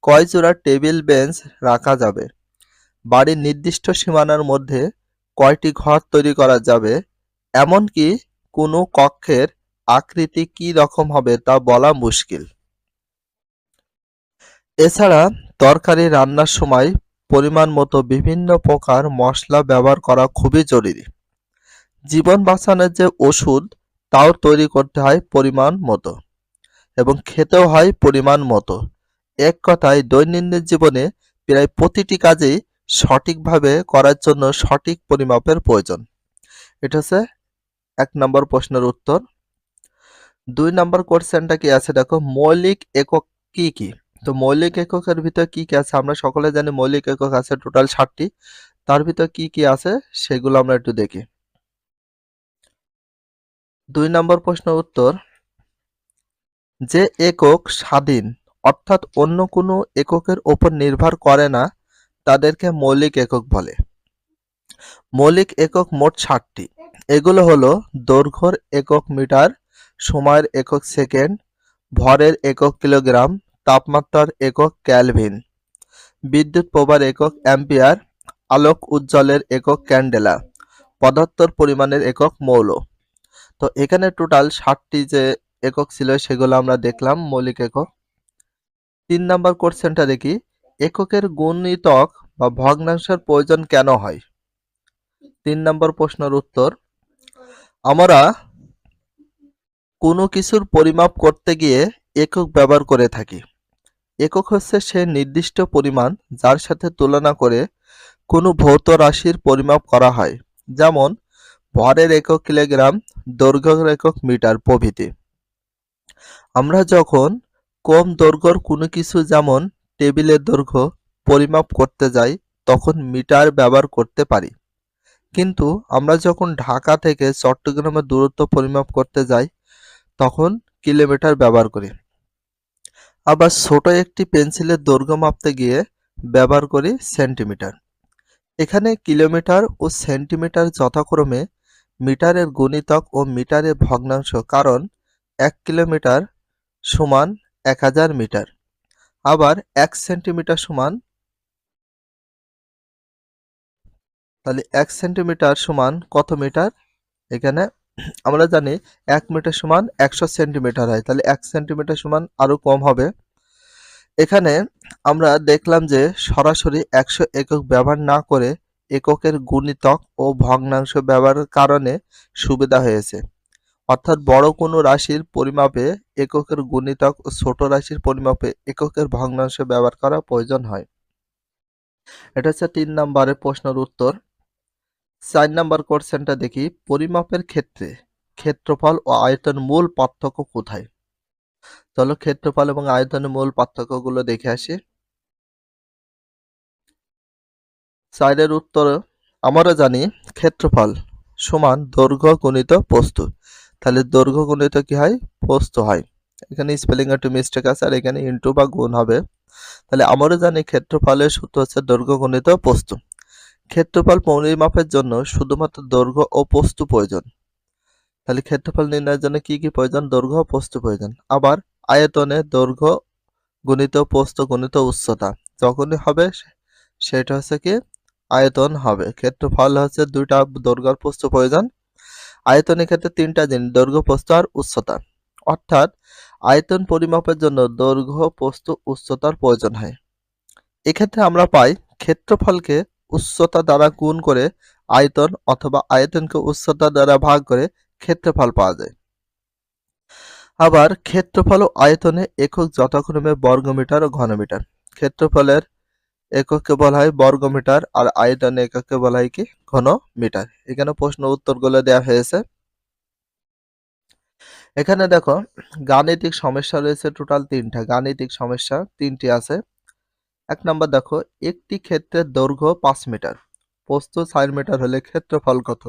কয় জোড়া টেবিল বেঞ্চ রাখা যাবে? বাড়ির নির্দিষ্ট সীমানার মধ্যে কয়টি ঘর তৈরি করা যাবে? এমনকি কোনো কক্ষের আকৃতি কী রকম হবে তা বলা মুশকিল। এছাড়া তরকারি রান্নার সময় পরিমাণ মতো বিভিন্ন প্রকার মশলা ব্যবহার করা খুবই জরুরি। জীবন বাঁচানোর যে ওষুধ, তাও তৈরি করতে হয় পরিমাণ মতো এবং খেতেও হয় পরিমাণ মতো। এক কথায় দৈনন্দিন জীবনে প্রায় প্রতিটি কাজেই সঠিকভাবে করার জন্য সঠিক পরিমাপের প্রয়োজন। এটা হচ্ছে 1 নম্বর প্রশ্নের উত্তর। 2 নম্বর কোশ্চেনটা কি আছে দেখো, মৌলিক একক কি কি? তো মৌলিক এককের ভিতর কি কি আছে? আমরা সকলে জানি মৌলিক একক আছে টোটাল 7টি। তার ভিতর কি কি আছে সেগুলো আমরা একটু দেখি। 2 নম্বর প্রশ্নের উত্তর, যে একক স্বাধীন অর্থাৎ অন্য কোনো এককের ওপর নির্ভর করে না তাদেরকে মৌলিক একক বলে। মৌলিক একক মোট 7টি। এগুলো হলো দৈর্ঘ্যের একক মিটার, সময়ের একক সেকেন্ড, ভরের একক কিলোগ্রাম, তাপমাত্রার একক কেলভিন, বিদ্যুৎ প্রবাহের একক অ্যাম্পিয়ার, আলোক উজ্জ্বলের একক ক্যান্ডেলা, পদার্থর পরিমাণের একক মৌল। তো এখানে টোটাল 7টি যে একক ছিল সেগুলো আমরা দেখলাম মৌলিক একক। 3 নাম্বার কোশ্চেনটা দেখি, এককের গুণিতক বা ভগ্নাংশের প্রয়োজন কেন হয়? 3 নম্বর প্রশ্নের উত্তর, আমরা কোনো কিছুর পরিমাপ করতে গিয়ে একক ব্যবহার করে থাকি। একক হচ্ছে সে নির্দিষ্ট পরিমাণ যার সাথে তুলনা করে কোনো ভৌত রাশির পরিমাপ করা হয়, যেমন ভরের একক কিলোগ্রাম, দৈর্ঘ্যের একক মিটার প্রভৃতি। আমরা যখন কম দৈর্ঘ্যের কোনো কিছু যেমন টেবিলের দৈর্ঘ্য পরিমাপ করতে যাই তখন মিটার ব্যবহার করতে পারি, কিন্তু আমরা যখন ঢাকা থেকে চট্টগ্রামের দূরত্ব পরিমাপ করতে যাই তখন কিলোমিটার ব্যবহার করি। আবার ছোট একটি পেন্সিলের দৈর্ঘ্য মাপতে গিয়ে ব্যবহার করি সেন্টিমিটার। এখানে কিলোমিটার ও সেন্টিমিটার যথাক্রমে মিটারের গুণিতক ও মিটারের ভগ্নাংশ, কারণ 1 কিলোমিটার সমান 1000 মিটার। আবার 1 সেন্টিমিটার সমান, তাহলে 1 সেন্টিমিটার সমান কত মিটার? এখানে আমরা জানি 1 মিটার সমান 100 সেন্টিমিটার হয়, তাহলে 1 সেন্টিমিটার সমান আরো কম হবে। এখানে আমরা দেখলাম যে সরাসরি 100 একক ব্যবহার না করে এককের গুণিতক ও ভগ্নাংশ ব্যবহারের কারণে সুবিধা হয়েছে। অর্থাৎ বড় কোনো রাশির পরিমাপে এককের গুণিতক ও ছোট রাশির পরিমাপে এককের ভগ্নাংশ ব্যবহার করা প্রয়োজন হয়। এটা হচ্ছে 3 নম্বরের প্রশ্নের উত্তর। 4 নম্বর কোশ্চেনটা দেখি, পরিমাপের ক্ষেত্রে ক্ষেত্রফল ও আয়তনের মূল পার্থক্য কোথায়? চলো ক্ষেত্রফল এবং আয়তনের মূল পার্থক্যগুলো দেখে আসি। 4 উত্তর, আমরা জানি ক্ষেত্রফল সমান দৈর্ঘ্য গুণিত প্রস্থ। তাহলে দৈর্ঘ্য গুণিত কি হয়? প্রস্থ হয়। এখানে স্পেলিং একটু মিস্টেক আছে আর এখানে ইনটু বা গুণ হবে। তাহলে আমরা জানি ক্ষেত্রফলের সূত্র হচ্ছে দৈর্ঘ্য গুণিত প্রস্থ। ক্ষেত্রফল পরিমাপের জন্য শুধুমাত্র দৈর্ঘ্য ও প্রস্থ প্রয়োজন। তাহলে ক্ষেত্রফল নির্ণয়ের জন্য কি কি প্রয়োজন? দৈর্ঘ্য ও প্রস্থ প্রয়োজন। আবার আয়তনে দৈর্ঘ্য গুণিত প্রস্থ গুণিত উচ্চতা যখনই হবে সেটা হচ্ছে কি আয়তন হবে। ক্ষেত্রফল হচ্ছে দুইটা দৈর্ঘ্য আর প্রস্থ প্রয়োজন। আয়তনের ক্ষেত্রে তিনটা জিনিস, দৈর্ঘ্য প্রস্থ আর উচ্চতা। অর্থাৎ আয়তন পরিমাপের জন্য দৈর্ঘ্য প্রস্থ উচ্চতার প্রয়োজন হয়। এক্ষেত্রে আমরা পাই ক্ষেত্রফলকে উচ্চতা দ্বারা গুণ করে আয়তন অথবা আয়তনকে উচ্চতা দ্বারা ভাগ করে ক্ষেত্রফল পাওয়া যায়। আবার ক্ষেত্রফল ও আয়তনে একক যথাক্রমে বর্গমিটার ও ঘনমিটার। ক্ষেত্রফলের এককে বলা হয় বর্গমিটার আর আয়তনের এককে বলা হয় কি ঘনমিটার। এখানে প্রশ্ন উত্তরগুলো দেওয়া হয়েছে। এখানে দেখো গাণিতিক সমস্যা রয়েছে টোটাল তিনটা। গাণিতিক সমস্যা তিনটি আছে। ১ নম্বর দেখো, একটি ক্ষেত্রের দৈর্ঘ্য ৫ মিটার, প্রস্থ ৪ মিটার হলে ক্ষেত্রফল কত?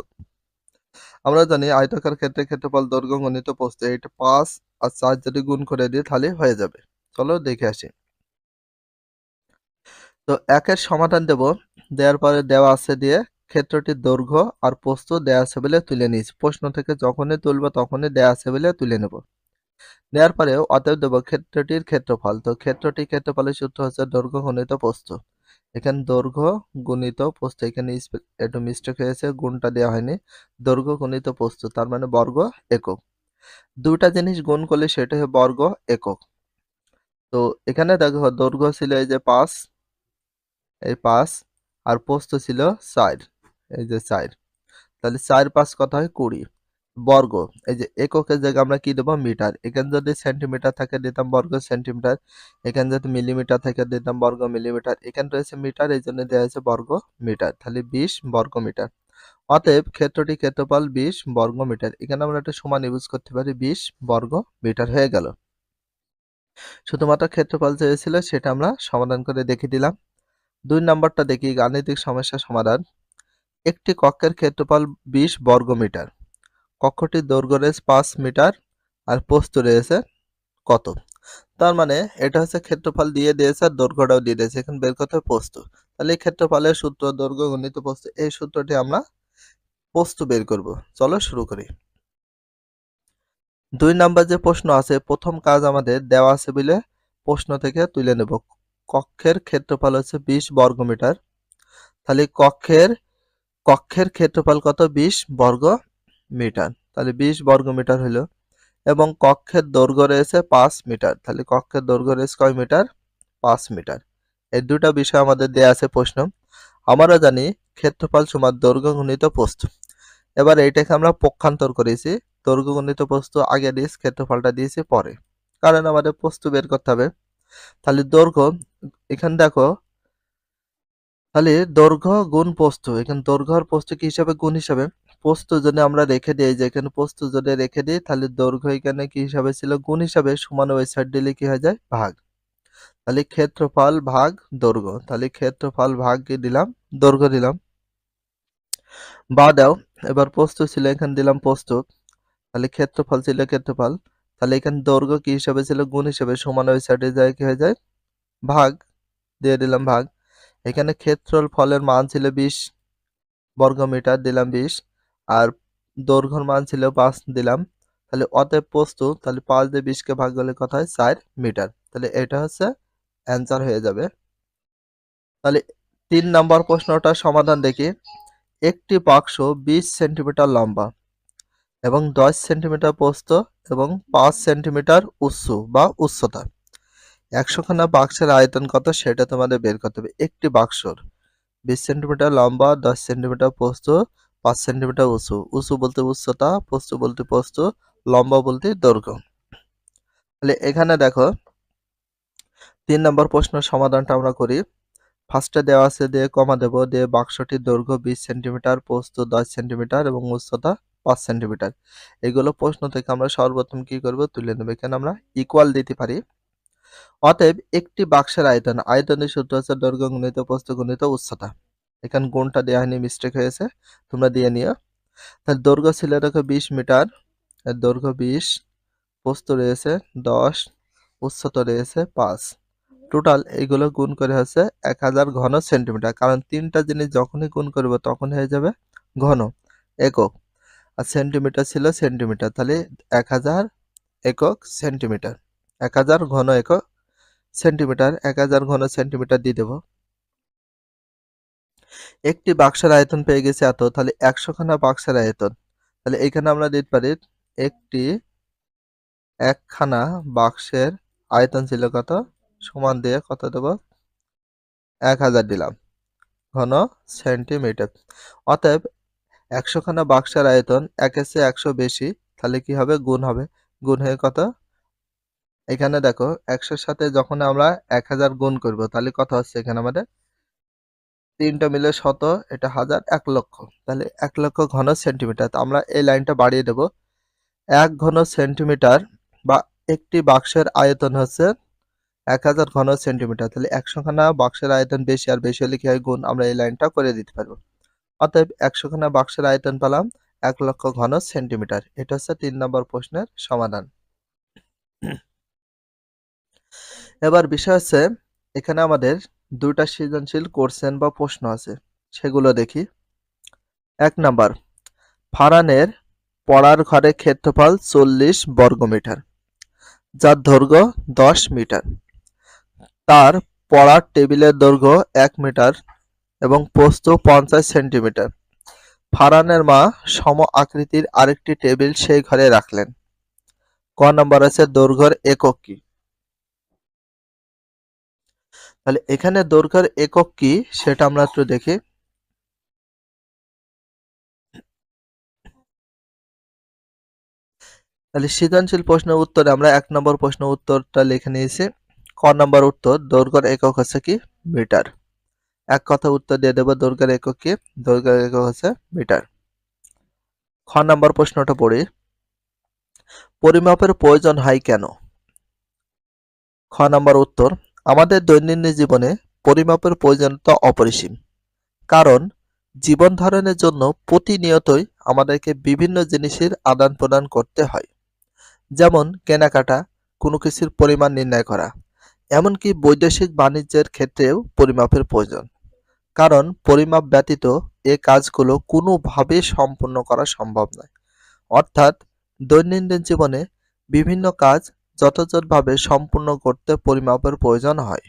আমরা জানি আয়তাকার ক্ষেত্রে ক্ষেত্রফল দৈর্ঘ্য গুণিত প্রস্থ, এটা ৫ আর ৪ যদি গুণ করে দিই তাহলে হয়ে যাবে। চলো দেখে আসি। তো ১ এর সমাধান দেব, দেওয়ার পরে দেওয়া আছে দিয়ে ক্ষেত্রটির দৈর্ঘ্য আর প্রস্থ দেওয়া আছে বলে তুলে নিয়েছি। প্রশ্ন থেকে যখনই তুলব তখনই দেওয়া আছে বলে তুলে নেব। নেওয়ার পরে অতএব দেব ক্ষেত্রটির ক্ষেত্রফল। তো ক্ষেত্রটির ক্ষেত্রফলের সূত্র হচ্ছে দৈর্ঘ্য গুণিত প্রস্থ। এখানে দৈর্ঘ্য গুণিত প্রস্থ, এখানে একটু মিস্টেক হয়েছে, গুণটা দেওয়া হয়নি। দৈর্ঘ্য গুণিত প্রস্থ তার মানে বর্গ একক। দুটা জিনিস গুণ করলে সেটা হয় বর্গ একক। তো এখানে দেখো দৈর্ঘ্য ছিল এই যে ৫, এই ৫ আর প্রস্থ ছিল ৪, এই যে ৪। তাহলে ৪ ৫ কত হয় ২০ বর্গ। এই যে এককের জায়গায় আমরা কি দেবো মিটার। এখানে যদি সেন্টিমিটার থাকে দিতাম বর্গ সেন্টিমিটার, এখানে যদি মিলিমিটার থাকে দিতাম বর্গ মিলিমিটার। এখানে রয়েছে মিটার, এই জন্য দেওয়া হয়েছে বর্গ মিটার। তাহলে ২০ বর্গ মিটার। অতএব ক্ষেত্রটি ক্ষেত্রফল ২০ বর্গ মিটার। এখানে আমরা একটা সমান ইউজ করতে পারি, ২০ বর্গ মিটার হয়ে গেল। শুধুমাত্র ক্ষেত্রফল চেয়েছিল সেটা আমরা সমাধান করে দেখিয়ে দিলাম। ২ নম্বরটা দেখি, গাণিতিক সমস্যা সমাধান। একটি কক্ষের ক্ষেত্রফল ২০ বর্গ মিটার। কক্ষটির দৈর্ঘ্য রয়েছে ৫ মিটার আর প্রস্থ রয়েছে কত? তার মানে এটা হচ্ছে ক্ষেত্রফল দিয়ে দিয়েছে আর দৈর্ঘ্যটাও দিয়ে দিয়েছে। এখন বের করতে হবে প্রস্থ। তাহলে এই ক্ষেত্রফলের সূত্র দৈর্ঘ্য গুণিত প্রস্থ, এই সূত্রটি আমরা প্রস্থ বের করব। চলো শুরু করি। ২ নাম্বার যে প্রশ্ন আছে, প্রথম কাজ আমাদের দেওয়া আছে বলে প্রশ্ন থেকে তুলে নেব। কক্ষের ক্ষেত্রফল হচ্ছে ২০ বর্গ মিটার। তাহলে কক্ষের ক্ষেত্রফল কত? ২০ বর্গ মিটার। তাহলে ২০ বর্গ মিটার হলো, এবং কক্ষের দৈর্ঘ্য রয়েছে ৫ মিটার। তাহলে কক্ষের দৈর্ঘ্য রয়েছে কয় মিটার? ৫ মিটার। এই দুটা বিষয় আমাদের দেয়া আছে প্রশ্ন। আমরা জানি ক্ষেত্রফল সমান দৈর্ঘ্য গুণিত প্রস্থ। এবার এইটাকে আমরা পক্ষান্তর করেছি, দৈর্ঘ্য গুণিত প্রস্থ আগে দিয়েছি, ক্ষেত্রফলটা দিয়েছি পরে, কারণ আমাদের প্রস্থ বের করতে হবে। তাহলে দৈর্ঘ্য, এখানে দেখো, তাহলে দৈর্ঘ্য গুণ প্রস্থ, এখানে দৈর্ঘ্য আর প্রস্থ কি হিসাবে? গুণ হিসাবে। প্রস্থ যদি আমরা রেখে দিই, যে এখানে প্রস্থ যদি রেখে দিই তাহলে দৈর্ঘ্য এখানে কি হিসাবে ছিল? গুণ হিসাবে। সমান ওই সাইড দিলে কি হয়ে যায়? ভাগ। তাহলে ক্ষেত্রফল ভাগ দৈর্ঘ্য। তাহলে ক্ষেত্রফল ভাগ কি দিলাম? দৈর্ঘ্য দিলাম। বা দাও, এবার প্রস্থ ছিল, এখানে দিলাম প্রস্থ। তাহলে ক্ষেত্রফল ছিল ক্ষেত্রফল। তাহলে এখানে দৈর্ঘ্য কি হিসাবে ছিল? গুণ হিসাবে। সমান ওই সাইডে যায় কি হয়ে যায়? ভাগ, দিয়ে দিলাম ভাগ। এখানে ক্ষেত্রফলের মান ছিল ২০ বর্গ মিটার, দিলাম ২০। আর দৈর্ঘ্যের মান ছিল ৫ দিলাম। তাহলে অতএব প্রস্থ, তাহলে ৫ দিয়ে ২০ কে ভাগ করলে কত হয়? ৪ মিটার। তাহলে এটা হচ্ছে অ্যান্সার হয়ে যাবে। তাহলে ৩ নম্বর প্রশ্নটার সমাধান দেখি। একটি বাক্স ২০ সেন্টিমিটার লম্বা এবং ১০ সেন্টিমিটার প্রস্থ এবং ৫ সেন্টিমিটার উঁচু বা উচ্চতা। ১০০ খানা বাক্সের আয়তন কত সেটা তোমাদের বের করতে হবে। একটি বাক্সর ২০ সেন্টিমিটার লম্বা, ১০ সেন্টিমিটার প্রস্থ, ৫ সেন্টিমিটার উঁচু। উঁচু বলতে উচ্চতা, প্রস্থ বলতে প্রস্থ, লম্বা বলতে দৈর্ঘ্য। তাহলে এখানে দেখো ৩ নম্বর প্রশ্নের সমাধানটা আমরা করি। ফার্স্টে দেওয়া আছে, দিয়ে কমা দেব, দিয়ে বাক্সটির দৈর্ঘ্য ২০ সেন্টিমিটার, প্রস্থ ১০ সেন্টিমিটার এবং উচ্চতা ৫ সেন্টিমিটার। এগুলো প্রশ্ন থেকে আমরা সর্বপ্রথম কি করব? তুলে নেব। এখানে আমরা ইকুয়াল দিতে পারি। অতএব একটি বাক্সের আয়তন, আয়তনের সূত্র হচ্ছে দৈর্ঘ্য গুণিত প্রস্থ গুণিত উচ্চতা। এখানে গুণটা দেওয়া হয়নি, মিস্টেক হয়েছে, তোমরা দিয়ে নিও। তাহলে দৈর্ঘ্য ছিল দেখো ২০ মিটার, এর দৈর্ঘ্য ২০, প্রস্থ রয়েছে ১০, উচ্চতা রয়েছে ৫। টোটাল এইগুলো গুণ করে হচ্ছে 1000 ঘন সেন্টিমিটার, কারণ তিনটা জিনিস যখনই গুণ করব তখন হয়ে যাবে ঘন একক, আর সেন্টিমিটার ছিল সেন্টিমিটার, তাহলে 1000 একক সেন্টিমিটার, 1000 ঘন একক সেন্টিমিটার, 1000 ঘন সেন্টিমিটার দিয়ে দেব। একটি বাক্সের আয়তন পেয়ে গেছে এত, তাহলে 100 খানা বাক্সের আয়তন, তাহলে এখানে আমরা দিতে পারি একখানা বাক্সের আয়তন ছিল কত, সমান দিয়ে কত দেব, 1000 দিলাম ঘন সেন্টিমিটার। অতএব 100 খানা বাক্সের আয়তন 1 চেয়ে 100 বেশি, তাহলে কি হবে, গুণ হবে, গুণ হয়ে কত, এখানে দেখো 100 এর সাথে যখন আমরা 1000 গুণ করব তাহলে কত হচ্ছে, এখানে আমাদের তিনটা মিলে শত, এটা হাজার, 1 লক্ষ, তাহলে 1 লক্ষ ঘন সেন্টিমিটার। তো আমরা এই লাইনটা বাড়িয়ে দেব, 1 ঘন সেন্টিমিটার বা একটি বাক্সের আয়তন হচ্ছে 1000 ঘন সেন্টিমিটার, তাহলে 100 খানা বাক্সের আয়তন বেশি, আর বেশি হলে কি হয়, গুণ, আমরা এই লাইনটা করে দিতে পারবো। অতএব 100 খানা বাক্সের আয়তন পেলাম 1 লক্ষ ঘন সেন্টিমিটার। এটা হচ্ছে 3 নম্বর প্রশ্নের সমাধান। এবার বিষয় হচ্ছে এখানে আমাদের দুইটা সৃজনশীল কোশ্চেন বা প্রশ্ন আছে, সেগুলো দেখি। 1 নাম্বার, ফারানের পড়ার ঘরের ক্ষেত্রফল 40 বর্গমিটার, যার দৈর্ঘ্য 10 মিটার। তার পড়ার টেবিলের দৈর্ঘ্য 1 মিটার এবং প্রস্থ 50 সেন্টিমিটার। ফারানের মা সম আকৃতির আরেকটি টেবিল সেই ঘরে রাখলেন। ক নাম্বার আছে দৈর্ঘ্যের একক কি? তাহলে এখানে দৈর্ঘ্যের একক কি সেটা আমরা একটু দেখি। তাহলে সৃজনশীল প্রশ্নের উত্তরে আমরা 1 নম্বর প্রশ্ন উত্তরটা লিখে নিয়েছি। ক নম্বর উত্তর, দৈর্ঘ্যের একক হচ্ছে কি, মিটার। এক কথা উত্তর দিয়ে দেব, দৈর্ঘ্যের একক কি, দৈর্ঘ্যের একক হচ্ছে মিটার। খ নম্বর প্রশ্নটা পড়ি, পরিমাপের প্রয়োজন হয় কেন? খ নম্বর উত্তর, আমাদের দৈনন্দিন জীবনে পরিমাপের প্রয়োজনীয়তা অপরিসীম, কারণ জীবন ধারণের জন্য প্রতিনিয়তই আমাদেরকে বিভিন্ন জিনিসের আদান প্রদান করতে হয়, যেমন কেনাকাটা, কোনো কিছুর পরিমাণ নির্ণয় করা, এমনকি বৈদেশিক বাণিজ্যের ক্ষেত্রেও পরিমাপের প্রয়োজন, কারণ পরিমাপ ব্যতীত এ কাজগুলো কোনোভাবেই সম্পূর্ণ করা সম্ভব নয়। অর্থাৎ দৈনন্দিন জীবনে বিভিন্ন কাজ যথাযথভাবে সম্পূর্ণ করতে পরিমাপের প্রয়োজন হয়।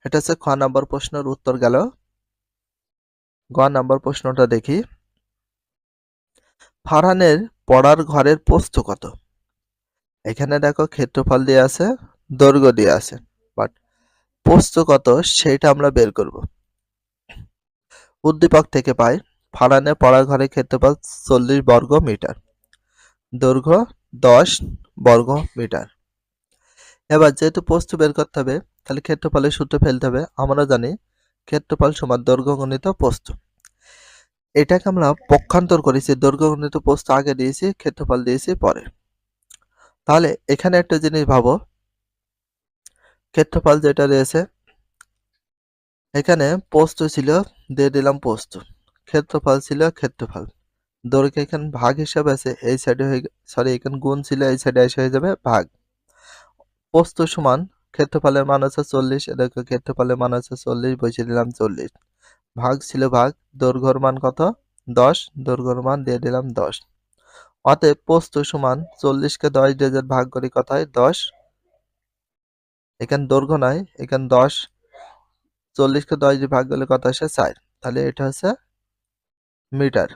এটা হচ্ছে খ নম্বর প্রশ্নের উত্তর গেল। গ নম্বর প্রশ্নটা দেখি, ফারহানের পড়ার ঘরের প্রস্থ কত? এখানে দেখো ক্ষেত্রফল দিয়ে আছে, দৈর্ঘ্য দিয়ে আছে, বাট প্রস্থ কত সেটা আমরা বের করব। উদ্দীপক থেকে পাই, ফারহানের পড়ার ঘরের ক্ষেত্রফল 40 বর্গ মিটার, দৈর্ঘ্য 10 বর্গ মিটার। এবার যেহেতু প্রস্থ বের করতে হবে, তাহলে ক্ষেত্রফলের সূত্র ফেলতে হবে। আমরা জানি ক্ষেত্রফল সমান দৈর্ঘ্য গুণিত প্রস্থ। এটাকে আমরা পক্ষান্তর করেছি, দৈর্ঘ্য গুণিত প্রস্থ আগে দিয়েছি, ক্ষেত্রফল দিয়েছি পরে। তাহলে এখানে একটা জিনিস ভাবো, ক্ষেত্রফল যেটা রয়েছে এখানে প্রস্থ ছিল, দিয়ে দিলাম প্রস্থ, ক্ষেত্রফল ছিল ক্ষেত্রফল, দৈর্ঘ্য এখানে ভাগ হিসাবে আছে, এই সাইডে হয়ে, সরি এখানে গুণ ছিল, এই সাইডে এসে হয়ে যাবে ভাগ। প্রস্থ সমান ক্ষেত্রফলের মান আছে 40, এদেরকে ক্ষেত্রফলের মান আছে 40, বসিয়ে দিলাম 40, ভাগ ছিল ভাগ, দৈর্ঘ্যর মান কত 10, দৈর্ঘ্যর মান দিয়ে দিলাম 10। অতএব প্রস্থ সমান 40কে 10 দিয়ে যদি ভাগ করি কত হয় 10, এখানে দৈর্ঘ্য নাই, এখানে 10, 40কে 10 দিয়ে ভাগ করলে কত আসে 4, তাহলে এটা হচ্ছে মিটার।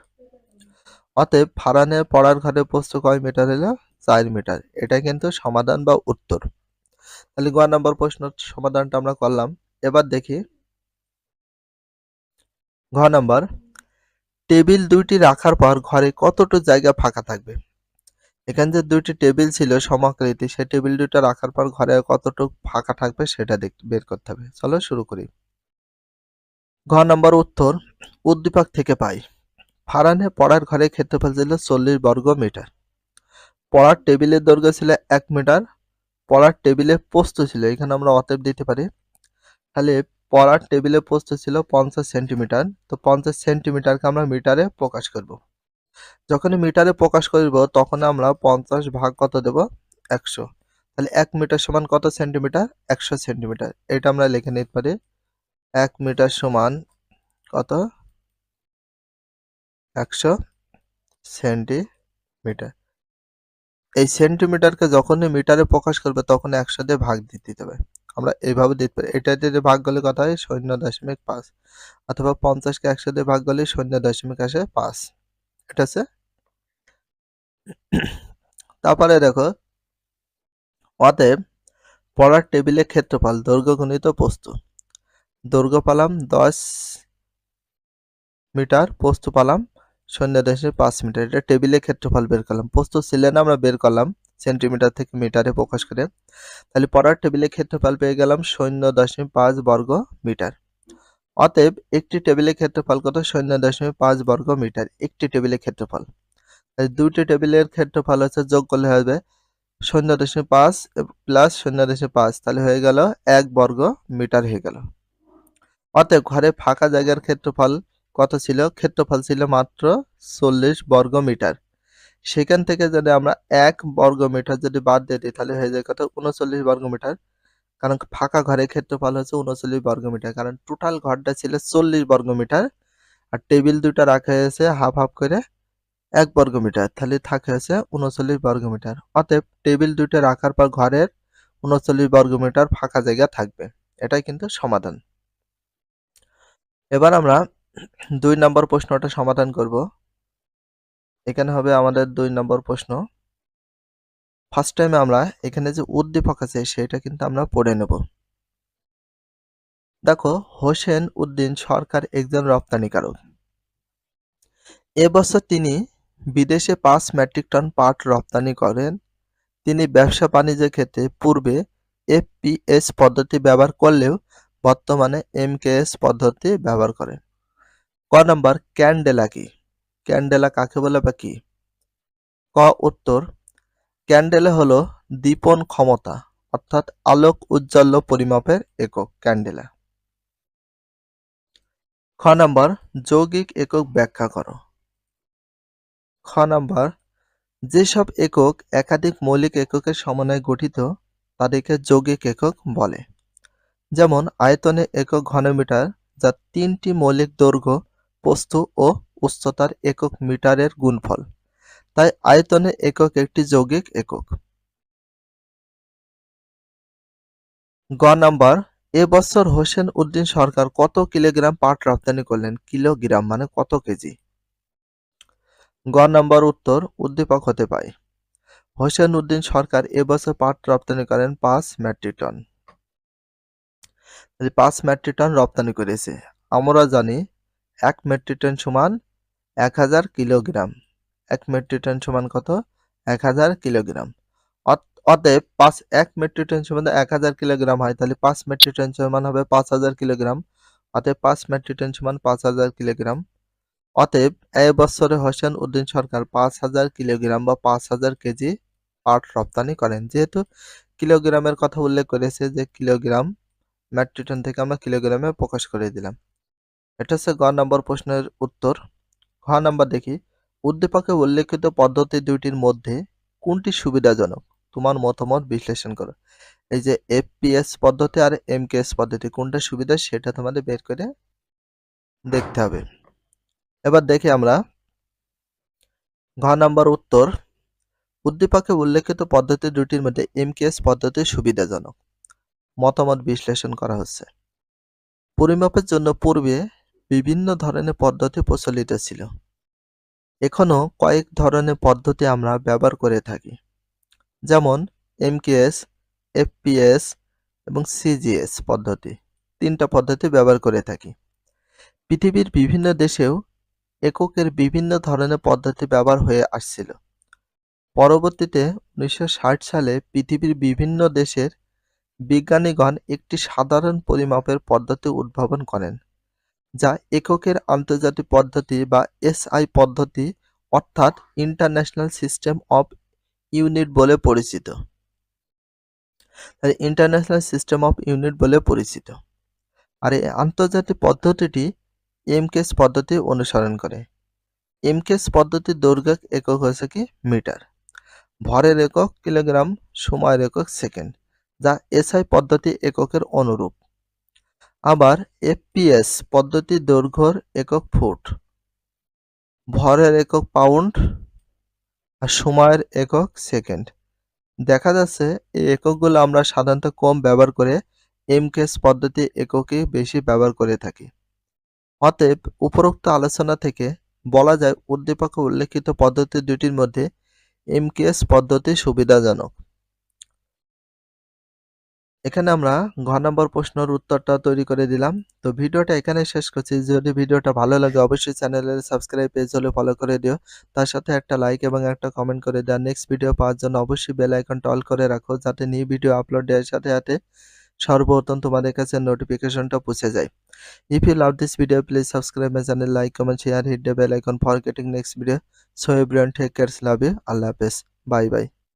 অতএব ফারহানের পড়ার ঘরের প্রস্থ কয় মিটার হলো, 4 মিটার। এটা কিন্তু সমাধান বা উত্তর। তাহলে গ নম্বর প্রশ্ন সমাধানটা আমরা করলাম। এবার দেখি ঘ নম্বর, টেবিল দুইটি রাখার পর ঘরে কতটুকু জায়গা ফাঁকা থাকবে? এখানে যে দুইটি টেবিল ছিল সমাকৃতি, সেই টেবিল দুইটা রাখার পর ঘরে কতটুকু ফাঁকা থাকবে সেটা বের করতে হবে। চলো শুরু করি। ঘ নম্বর উত্তর, উদ্দীপক থেকে পাই, ফারহানের পড়ার ঘরের ক্ষেত্রফল ছিল 40 বর্গ মিটার, পড়ার টেবিলের দৈর্ঘ্য ছিল 1 মিটার, পড়ার টেবিলের প্রস্থ ছিল, এখানে আমরা অতএব দিতে পারি, তাহলে পড়ার টেবিলের প্রস্থ ছিল 50 সেন্টিমিটার, তো 50 সেন্টিমিটারকে আমরা মিটারে প্রকাশ করব। যখনই মিটারে প্রকাশ করব তখন আমরা 50 ভাগ কত দেব, 100, তাহলে 1 মিটার সমান কত সেন্টিমিটার? 100 সেন্টিমিটার। এটা আমরা লিখে নিতে পারি 1 মিটার সমান কত? 100 সেন্টিমিটার। এই সেন্টিমিটারকে যখনই মিটারে প্রকাশ করবে তখন 100 দিয়ে ভাগ দিয়ে দিতে হবে। আমরা এইভাবে দিতে পারি। এটা দিয়ে ভাগ করলে কত হয়? 0.5 অথবা 50কে 100 দিয়ে ভাগ করলে 0.5 এটা আছে। তারপরে দেখো, অতএব পড়ার টেবিলের ক্ষেত্রফল দৈর্ঘ্য গুণিত প্রস্থ। দৈর্ঘ্য পালাম 10 মিটার, প্রস্থ পালাম 0.5 মিটার। এটা টেবিলের ক্ষেত্রফল বের করলাম। প্রস্থ ছিলেন আমরা বের করলাম সেন্টিমিটার থেকে মিটারে প্রকাশ করে। তাহলে পড়ার টেবিলের ক্ষেত্রফল পেয়ে গেলাম 0.5 বর্গ মিটার। অতএব একটি টেবিলের ক্ষেত্রফল কত? 0.5 বর্গ মিটার একটি টেবিলের ক্ষেত্রফল। তাহলে দুইটি টেবিলের ক্ষেত্রফল হচ্ছে যোগ করলে হবে 0.5 প্লাস 0.5, তাহলে হয়ে গেল 1 বর্গ মিটার হয়ে গেল। অতএব ঘরে ফাঁকা জায়গার ক্ষেত্রফল কত ছিল? ক্ষেত্রফল ছিল মাত্র 40 বর্গ মিটার। সেখান থেকে যদি আমরা 1 বর্গ মিটার যদি বাদ দিয়ে দিই তাহলে হয়ে যায় কত? 39 বর্গ মিটার। কারণ ফাঁকা ঘরের ক্ষেত্রফল হচ্ছে 39 বর্গ মিটার, কারণ টোটাল ঘরটা ছিল 40 বর্গ মিটার আর টেবিল দুটা রাখা হয়েছে হাফ হাফ করে 1 বর্গ মিটার, তাহলে থাকে হচ্ছে 39 বর্গ মিটার। অতএব টেবিল দুটো রাখার পর ঘরের 39 বর্গ মিটার ফাঁকা জায়গা থাকবে। এটাই কিন্তু সমাধান। এবার আমরা 2 নম্বর প্রশ্নটা সমাধান করব। এখানে হবে আমাদের 2 নম্বর প্রশ্ন। ফার্স্ট টাইমে আমরা এখানে যে উদ্দীপক আছে সেটা কিন্তু আমরা পড়ে নেব। দেখো, হোসেন উদ্দিন সরকার একজন রপ্তানিকারক। এবছর তিনি বিদেশে 5 মেট্রিক টন পাট রপ্তানি করেন। তিনি ব্যবসা বাণিজ্যের ক্ষেত্রে পূর্বে এফপিএস পদ্ধতি ব্যবহার করলেও বর্তমানে এমকেএস পদ্ধতি ব্যবহার করেন। ক নম্বর, ক্যান্ডেলা কি? ক্যান্ডেলা কাকে বলে বা কি? ক উত্তর, ক্যান্ডেলা হলো দীপন ক্ষমতা অর্থাৎ আলোক উজ্জ্বল্য পরিমাপের একক ক্যান্ডেলা। খ নম্বর, যৌগিক একক ব্যাখ্যা করো। খ নম্বর, যেসব একক একাধিক মৌলিক এককের সমন্বয়ে গঠিত তাদেরকে যৌগিক একক বলে। যেমন আয়তনে একক ঘনমিটার, যা 3টি মৌলিক দৈর্ঘ্য, প্রস্থ ও উচ্চতার একক মিটারের গুণফল, তাই আয়তনে একক একটি যৌগিক একক। গ নম্বর, এবছর হোসেন উদ্দিন সরকার কত কিলোগ্রাম পাট রপ্তানি করলেন? কিলোগ্রাম মানে কত কেজি? গ নম্বর উত্তর, উদ্দীপক হতে পায়। হোসেন উদ্দিন সরকার এবছর পাট রপ্তানি করেন 5 মেট্রিক টন। 5 মেট্রিক টন রপ্তানি করেছে। আমরা জানি 1 মেট্রিক টন সমান 1000 কিলোগ্রাম। 1 মেট্রিক টন সমান কত? 1000 কিলোগ্রাম। অতএব 1 মেট্রিক টন সমান 1000 কিলোগ্রাম হয়, তাহলে 5 মেট্রিক টন সমান হবে 5000 কিলোগ্রাম। অতএব 5 মেট্রিক টন সমান 5000 কিলোগ্রাম। অতএব এই বছরে হোসেন উদ্দিন সরকার 5000 কিলোগ্রাম বা 5000 কেজি পাট রপ্তানি করেন। যেহেতু কিলোগ্রামের কথা উল্লেখ করেছে যে কিলোগ্রাম, মেট্রিক টন থেকে আমরা কিলোগ্রামে প্রকাশ করে দিলাম। এটা হচ্ছে গ নম্বর প্রশ্নের উত্তর। ঘ নম্বর দেখি, উদ্দীপকে উল্লেখিত পদ্ধতি দুইটির মধ্যে কোনটি সুবিধাজনক? তোমার মতামত বিশ্লেষণ করো। এই যে এফপিএস পদ্ধতি আর এমকেএস পদ্ধতি কোনটা সুবিধা সেটা তোমাদের বের করে দেখতে হবে। এবার দেখি আমরা ঘ নম্বর উত্তর, উদ্দীপকে উল্লেখিত পদ্ধতি দুটির মধ্যে এমকেএস পদ্ধতি সুবিধাজনক। মতামত বিশ্লেষণ করা হচ্ছে। পরিমাপের জন্য পূর্বে বিভিন্ন ধরনের পদ্ধতি প্রচলিত ছিল। এখনো কয়েক ধরনের পদ্ধতি আমরা ব্যবহার করে থাকি, যেমন এমকেএস, এফপিএস এবং সিজিএস পদ্ধতি। 3টা পদ্ধতি ব্যবহার করে থাকি। পৃথিবীর বিভিন্ন দেশেও এককের বিভিন্ন ধরনের পদ্ধতি ব্যবহার হয়ে আসছিল। পরবর্তীতে 1960 সালে পৃথিবীর বিভিন্ন দেশের বিজ্ঞানীগণ একটি সাধারণ পরিমাপের পদ্ধতি উদ্ভাবন করেন, যা এককের আন্তর্জাতিক পদ্ধতি বা এসআই পদ্ধতি অর্থাৎ ইন্টারন্যাশনাল সিস্টেম অফ ইউনিট বলে পরিচিত। ইন্টারন্যাশনাল সিস্টেম অফ ইউনিট বলে পরিচিত। আর এই আন্তর্জাতিক পদ্ধতিটি এমকেএস পদ্ধতি অনুসরণ করে। এমকেএস পদ্ধতির দৈর্ঘ্য একক হচ্ছে কি? মিটার। ভরের একক কিলোগ্রাম, সময়ের একক সেকেন্ড, যা এসআই পদ্ধতি এককের অনুরূপ। আবার এফপিএস পদ্ধতি দৈর্ঘ্যের একক ফুট, ভরের একক পাউন্ড আর সময়ের একক সেকেন্ড। দেখা যাচ্ছে এই এককগুলো আমরা সাধারণত কম ব্যবহার করে এমকেএস পদ্ধতি এককেই বেশি ব্যবহার করে থাকি। অতএব উপরোক্ত আলোচনা থেকে বলা যায় উদ্দীপকে উল্লেখিত পদ্ধতি দুটির মধ্যে এমকেএস পদ্ধতি সুবিধাজনক। এখানে আমরা ঘ নম্বর প্রশ্নের উত্তরটা তৈরি করে দিলাম। তো ভিডিওটা এখানে শেষ করছি। যদি ভিডিওটা ভালো লাগে অবশ্যই চ্যানেলের সাবস্ক্রাইব পেজ হলে ফলো করে দিও। তার সাথে একটা লাইক এবং একটা কমেন্ট করে দাও। নেক্সট ভিডিও পাওয়ার জন্য অবশ্যই বেল আইকনটা অল করে রাখো, যাতে নিউ ভিডিও আপলোড দেওয়ার সাথে সাথে সর্বপ্রথম তোমাদের কাছে নোটিফিকেশনটা পৌঁছে যায়। If you love this video, please subscribe my channel, like, comment, share, hit the bell icon for getting next video. So everyone take care, love you, Allah Hafiz, bye bye.